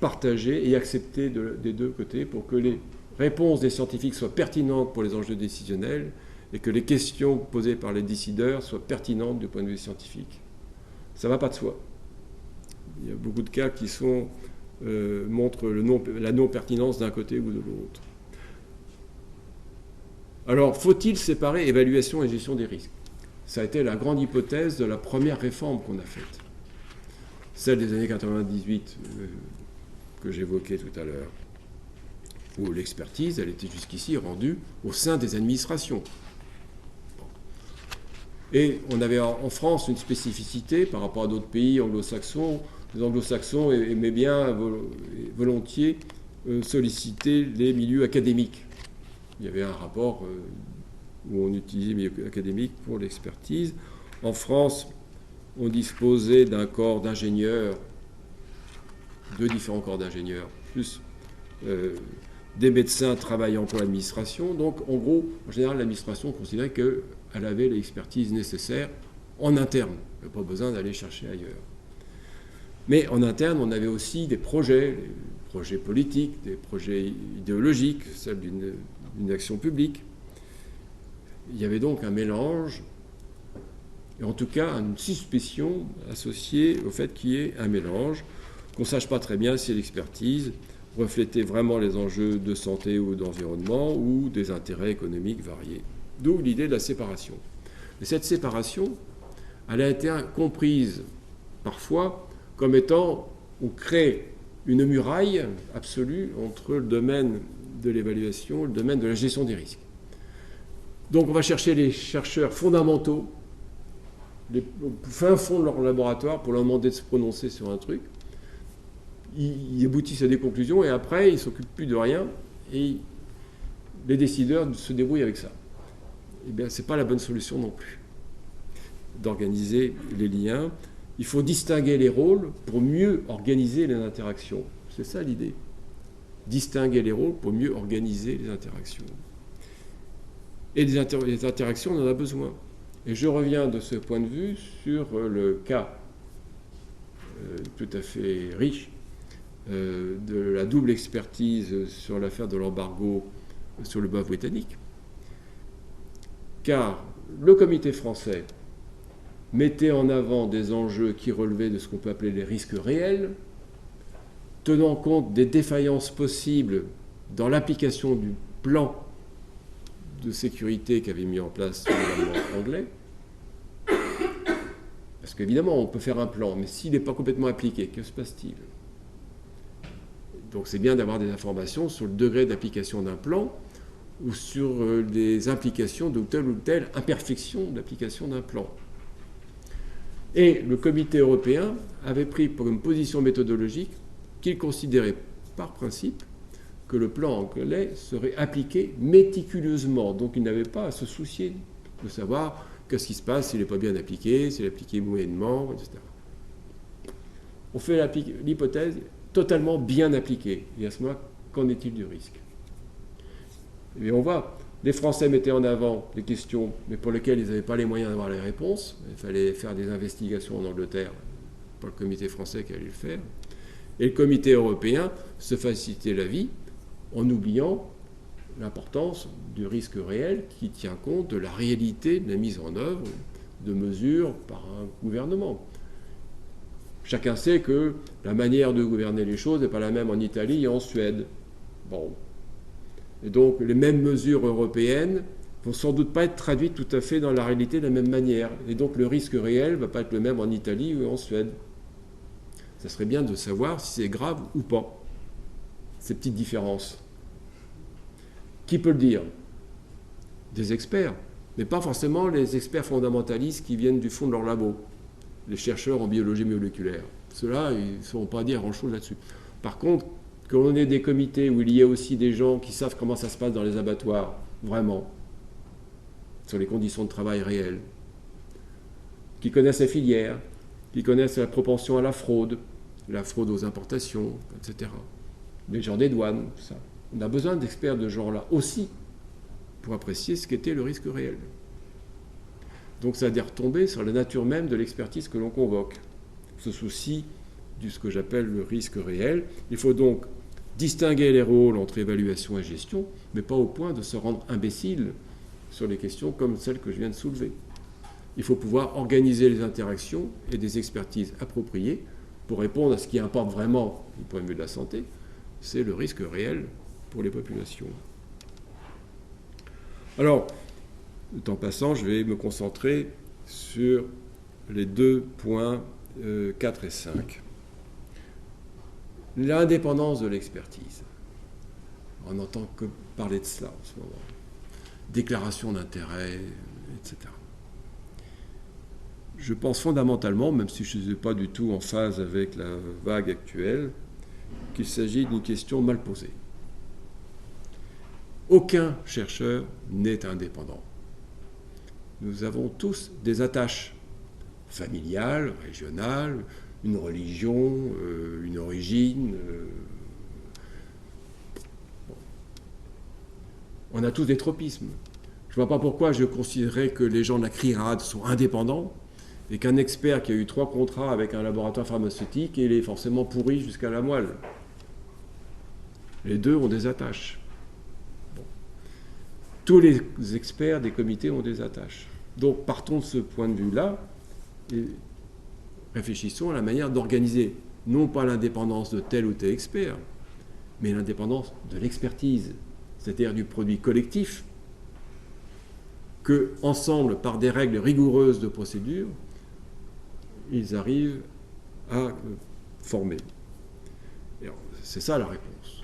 partagé et accepté des deux côtés pour que les réponses des scientifiques soient pertinentes pour les enjeux décisionnels et que les questions posées par les décideurs soient pertinentes du point de vue scientifique. Ça ne va pas de soi. Il y a beaucoup de cas qui montrent la non-pertinence d'un côté ou de l'autre. Alors, faut-il séparer évaluation et gestion des risques? Ça a été la grande hypothèse de la première réforme qu'on a faite. Celle des années 98 que j'évoquais tout à l'heure, où l'expertise, elle était jusqu'ici rendue au sein des administrations. Et on avait en France une spécificité par rapport à d'autres pays anglo-saxons. Les anglo-saxons aimaient bien volontiers solliciter les milieux académiques. Il y avait un rapport où on utilisait les milieux académiques pour l'expertise. En France, on disposait d'un corps d'ingénieurs, 2 différents corps d'ingénieurs, plus des médecins travaillant pour l'administration. Donc, en gros, en général, l'administration considérait qu'elle avait l'expertise nécessaire en interne. Il n'y avait pas besoin d'aller chercher ailleurs. Mais en interne, on avait aussi des projets politiques, des projets idéologiques, celle d'une action publique. Il y avait donc un mélange, et en tout cas une suspicion associée au fait qu'il y ait un mélange, qu'on ne sache pas très bien si l'expertise reflétait vraiment les enjeux de santé ou d'environnement ou des intérêts économiques variés. D'où l'idée de la séparation. Et cette séparation, elle a été comprise parfois comme étant, on crée une muraille absolue entre le domaine de l'évaluation et le domaine de la gestion des risques. Donc on va chercher les chercheurs fondamentaux, au fin fond de leur laboratoire, pour leur demander de se prononcer sur un truc. Ils aboutissent à des conclusions et après, ils ne s'occupent plus de rien et les décideurs se débrouillent avec ça. Eh bien, ce n'est pas la bonne solution non plus d'organiser les liens. Il faut distinguer les rôles pour mieux organiser les interactions. C'est ça l'idée. Distinguer les rôles pour mieux organiser les interactions. Et les interactions, on en a besoin. Et je reviens de ce point de vue sur le cas tout à fait riche de la double expertise sur l'affaire de l'embargo sur le bœuf britannique. Car le comité français mettait en avant des enjeux qui relevaient de ce qu'on peut appeler les risques réels, tenant compte des défaillances possibles dans l'application du plan de sécurité qu'avait mis en place le gouvernement anglais. Parce qu'évidemment, on peut faire un plan, mais s'il n'est pas complètement appliqué, que se passe-t-il? Donc c'est bien d'avoir des informations sur le degré d'application d'un plan ou sur les implications de telle ou telle imperfection d'application d'un plan. Et le comité européen avait pris pour une position méthodologique qu'il considérait par principe que le plan anglais serait appliqué méticuleusement. Donc il n'avait pas à se soucier de savoir qu'est-ce qui se passe s'il n'est pas bien appliqué, s'il est appliqué moyennement, etc. On fait l'hypothèse totalement bien appliquée. Et à ce moment-là, qu'en est-il du risque? Et on va Les Français mettaient en avant des questions, mais pour lesquelles ils n'avaient pas les moyens d'avoir les réponses. Il fallait faire des investigations en Angleterre, pas le comité français qui allait le faire. Et le comité européen se facilitait la vie en oubliant l'importance du risque réel qui tient compte de la réalité de la mise en œuvre de mesures par un gouvernement. Chacun sait que la manière de gouverner les choses n'est pas la même en Italie et en Suède. Bon. Et donc, les mêmes mesures européennes ne vont sans doute pas être traduites tout à fait dans la réalité de la même manière. Et donc, le risque réel ne va pas être le même en Italie ou en Suède. Ça serait bien de savoir si c'est grave ou pas, ces petites différences. Qui peut le dire? Des experts, mais pas forcément les experts fondamentalistes qui viennent du fond de leur labo, les chercheurs en biologie moléculaire. Ceux-là, ils ne sauront pas dire grand-chose là-dessus. Par contre, que l'on ait des comités où il y a aussi des gens qui savent comment ça se passe dans les abattoirs, vraiment, sur les conditions de travail réelles, qui connaissent la filière, qui connaissent la propension à la fraude aux importations, etc. Les gens des douanes, tout ça. On a besoin d'experts de ce genre-là aussi pour apprécier ce qu'était le risque réel. Donc ça a des retombées sur la nature même de l'expertise que l'on convoque. Ce souci de ce que j'appelle le risque réel. Il faut donc distinguer les rôles entre évaluation et gestion, mais pas au point de se rendre imbécile sur les questions comme celles que je viens de soulever. Il faut pouvoir organiser les interactions et des expertises appropriées pour répondre à ce qui importe vraiment du point de vue de la santé, c'est le risque réel pour les populations. Alors, le temps passant, je vais me concentrer sur les 2 points 4 et 5. L'indépendance de l'expertise. On n'entend que parler de cela en ce moment. Déclaration d'intérêt, etc. Je pense fondamentalement, même si je ne suis pas du tout en phase avec la vague actuelle, qu'il s'agit d'une question mal posée. Aucun chercheur n'est indépendant. Nous avons tous des attaches familiales, régionales, une religion, une origine. On a tous des tropismes. Je ne vois pas pourquoi je considérais que les gens de la CRIRAD sont indépendants et qu'un expert qui a eu 3 contrats avec un laboratoire pharmaceutique, il est forcément pourri jusqu'à la moelle. Les deux ont des attaches. Bon. Tous les experts des comités ont des attaches. Donc partons de ce point de vue-là et réfléchissons à la manière d'organiser, non pas l'indépendance de tel ou tel expert, mais l'indépendance de l'expertise, c'est-à-dire du produit collectif, que, ensemble, par des règles rigoureuses de procédure, ils arrivent à former. C'est ça la réponse.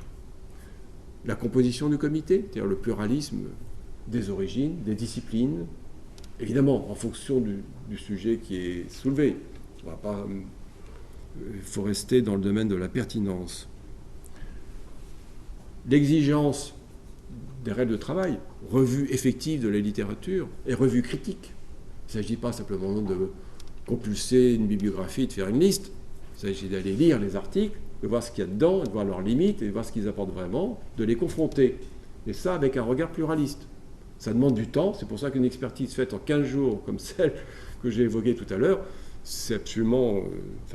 La composition du comité, c'est-à-dire le pluralisme des origines, des disciplines, évidemment en fonction du sujet qui est soulevé. On va pas, il faut rester dans le domaine de la pertinence. L'exigence des règles de travail, revue effective de la littérature et revue critique. Il ne s'agit pas simplement de compulser une bibliographie, de faire une liste. Il s'agit d'aller lire les articles, de voir ce qu'il y a dedans, de voir leurs limites et de voir ce qu'ils apportent vraiment, de les confronter. Et ça avec un regard pluraliste. Ça demande du temps, c'est pour ça qu'une expertise faite en 15 jours, comme celle que j'ai évoquée tout à l'heure, c'est absolument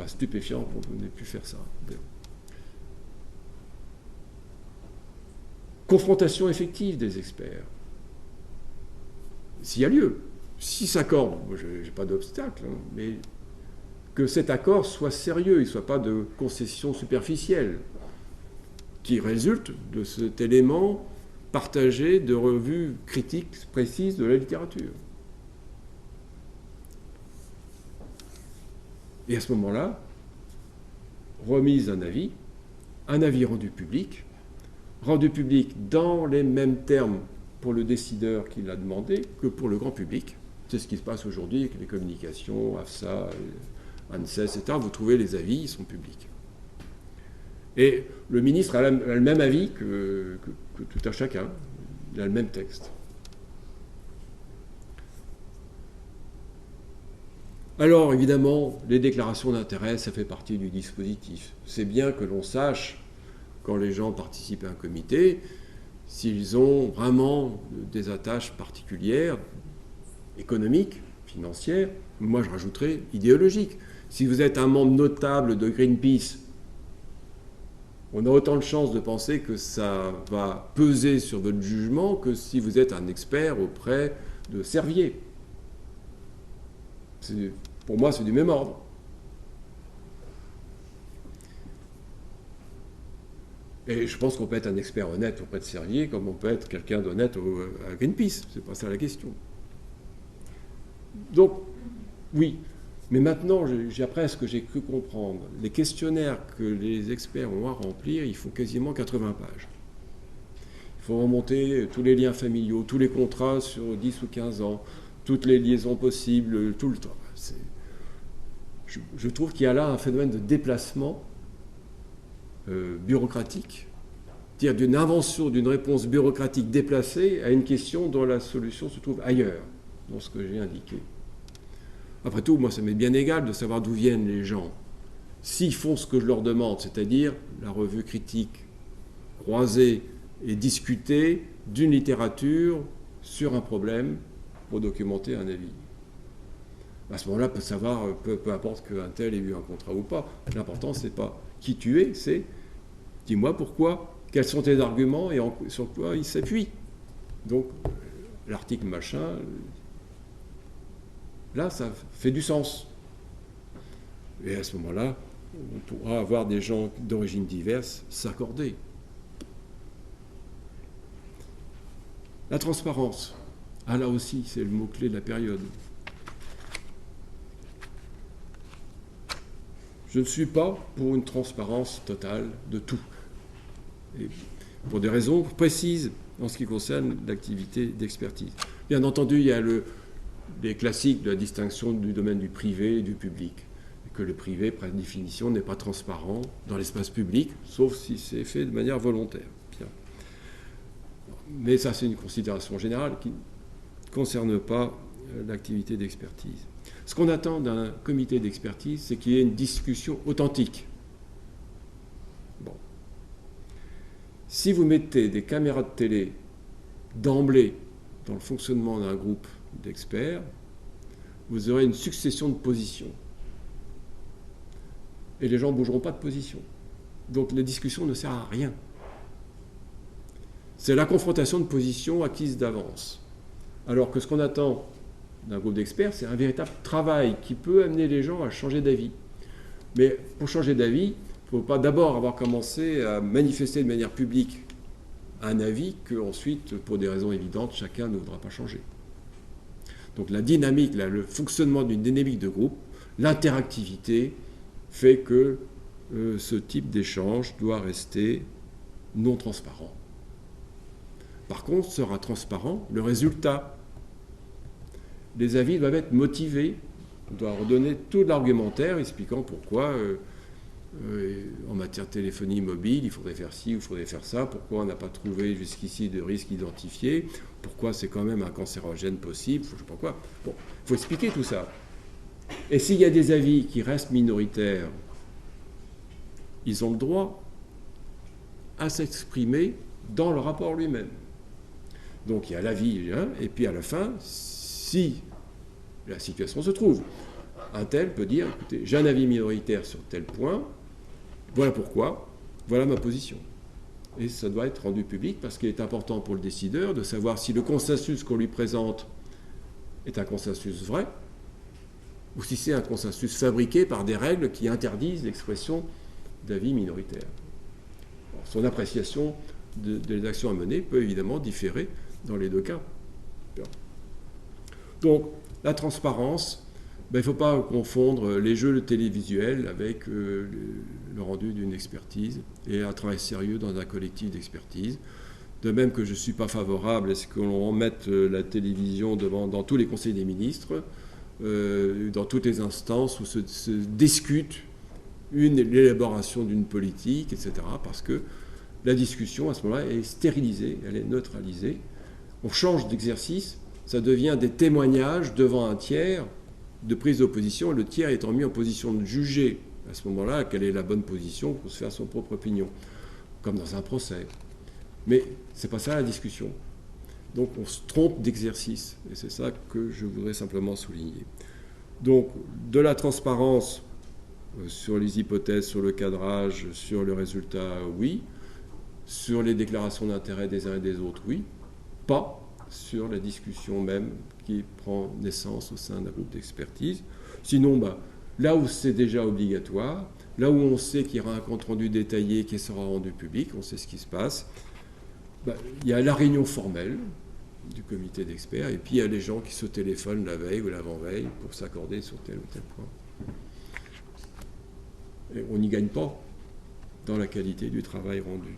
stupéfiant pour ne plus faire ça. Confrontation effective des experts. S'il y a lieu, s'ils s'accordent, moi je n'ai pas d'obstacle, hein, mais que cet accord soit sérieux, il ne soit pas de concession superficielle, qui résulte de cet élément partagé de revues critiques précises de la littérature. Et à ce moment-là, remise d'un avis, un avis rendu public dans les mêmes termes pour le décideur qui l'a demandé que pour le grand public. C'est ce qui se passe aujourd'hui avec les communications, AFSA, ANSES, etc. Vous trouvez les avis, ils sont publics. Et le ministre a le même avis que tout un chacun. Il a le même texte. Alors, évidemment, les déclarations d'intérêt, ça fait partie du dispositif. C'est bien que l'on sache, quand les gens participent à un comité, s'ils ont vraiment des attaches particulières, économiques, financières, moi je rajouterais idéologiques. Si vous êtes un membre notable de Greenpeace, on a autant de chances de penser que ça va peser sur votre jugement que si vous êtes un expert auprès de Servier. Pour moi, c'est du même ordre. Et je pense qu'on peut être un expert honnête auprès de Servier comme on peut être quelqu'un d'honnête à Greenpeace. C'est pas ça la question. Donc, oui. Mais maintenant, après ce que j'ai cru comprendre, les questionnaires que les experts ont à remplir, ils font quasiment 80 pages. Il faut remonter tous les liens familiaux, tous les contrats sur 10 ou 15 ans, toutes les liaisons possibles, tout le temps. Je trouve qu'il y a là un phénomène de déplacement bureaucratique, c'est-à-dire d'une invention, d'une réponse bureaucratique déplacée à une question dont la solution se trouve ailleurs, dans ce que j'ai indiqué. Après tout, moi, ça m'est bien égal de savoir d'où viennent les gens. S'ils font ce que je leur demande, c'est-à-dire la revue critique, croisée et discutée d'une littérature sur un problème pour documenter un avis. À ce moment-là, peut savoir, peu importe qu'un tel ait eu un contrat ou pas. L'important, c'est pas qui tu es, c'est dis-moi pourquoi, quels sont tes arguments et sur quoi ils s'appuient. Donc, l'article machin, là, ça fait du sens. Et à ce moment-là, on pourra avoir des gens d'origines diverses s'accorder. La transparence. Ah, là aussi, c'est le mot-clé de la période. Je ne suis pas pour une transparence totale de tout. Et pour des raisons précises en ce qui concerne l'activité d'expertise. Bien entendu, il y a les classiques de la distinction du domaine du privé et du public. Et que le privé, par définition, n'est pas transparent dans l'espace public, sauf si c'est fait de manière volontaire. Bien. Mais ça, c'est une considération générale qui ne concerne pas l'activité d'expertise. Ce qu'on attend d'un comité d'expertise, c'est qu'il y ait une discussion authentique. Bon. Si vous mettez des caméras de télé d'emblée dans le fonctionnement d'un groupe d'experts, vous aurez une succession de positions. Et les gens ne bougeront pas de position. Donc la discussion ne sert à rien. C'est la confrontation de positions acquises d'avance. Alors que ce qu'on attend d'un groupe d'experts, c'est un véritable travail qui peut amener les gens à changer d'avis. Mais pour changer d'avis, il ne faut pas d'abord avoir commencé à manifester de manière publique un avis qu'ensuite, pour des raisons évidentes, chacun ne voudra pas changer. Donc la dynamique, le fonctionnement d'une dynamique de groupe, l'interactivité fait que ce type d'échange doit rester non transparent. Par contre, sera transparent le résultat. Les avis doivent être motivés. On doit redonner tout l'argumentaire expliquant pourquoi, en matière de téléphonie mobile, il faudrait faire ci ou il faudrait faire ça, pourquoi on n'a pas trouvé jusqu'ici de risque identifié, pourquoi c'est quand même un cancérogène possible, je ne sais pas quoi. Bon, il faut expliquer tout ça. Et s'il y a des avis qui restent minoritaires, ils ont le droit à s'exprimer dans le rapport lui-même. Donc il y a l'avis, et puis à la fin, si la situation se trouve, un tel peut dire, écoutez, j'ai un avis minoritaire sur tel point, voilà pourquoi, voilà ma position. Et ça doit être rendu public parce qu'il est important pour le décideur de savoir si le consensus qu'on lui présente est un consensus vrai ou si c'est un consensus fabriqué par des règles qui interdisent l'expression d'avis minoritaires. Son appréciation des actions à mener peut évidemment différer dans les deux cas. Donc, la transparence, il ne faut pas confondre les jeux télévisuels avec le rendu d'une expertise et un travail sérieux dans un collectif d'expertise. De même que je ne suis pas favorable à ce que l'on mette la télévision dans tous les conseils des ministres, dans toutes les instances où se discute l'élaboration d'une politique, etc. Parce que la discussion, à ce moment-là, est stérilisée, elle est neutralisée. On change d'exercice, ça devient des témoignages devant un tiers de prise d'opposition, le tiers étant mis en position de juger, à ce moment-là, quelle est la bonne position pour se faire son propre opinion, comme dans un procès. Mais ce n'est pas ça la discussion. Donc on se trompe d'exercice, et c'est ça que je voudrais simplement souligner. Donc de la transparence sur les hypothèses, sur le cadrage, sur le résultat, oui. Sur les déclarations d'intérêt des uns et des autres, oui. Pas sur la discussion même qui prend naissance au sein d'un groupe d'expertise. Sinon, là où c'est déjà obligatoire, là où on sait qu'il y aura un compte-rendu détaillé qui sera rendu public, on sait ce qui se passe, il y a la réunion formelle du comité d'experts, et puis il y a les gens qui se téléphonent la veille ou l'avant-veille pour s'accorder sur tel ou tel point. Et on n'y gagne pas dans la qualité du travail rendu.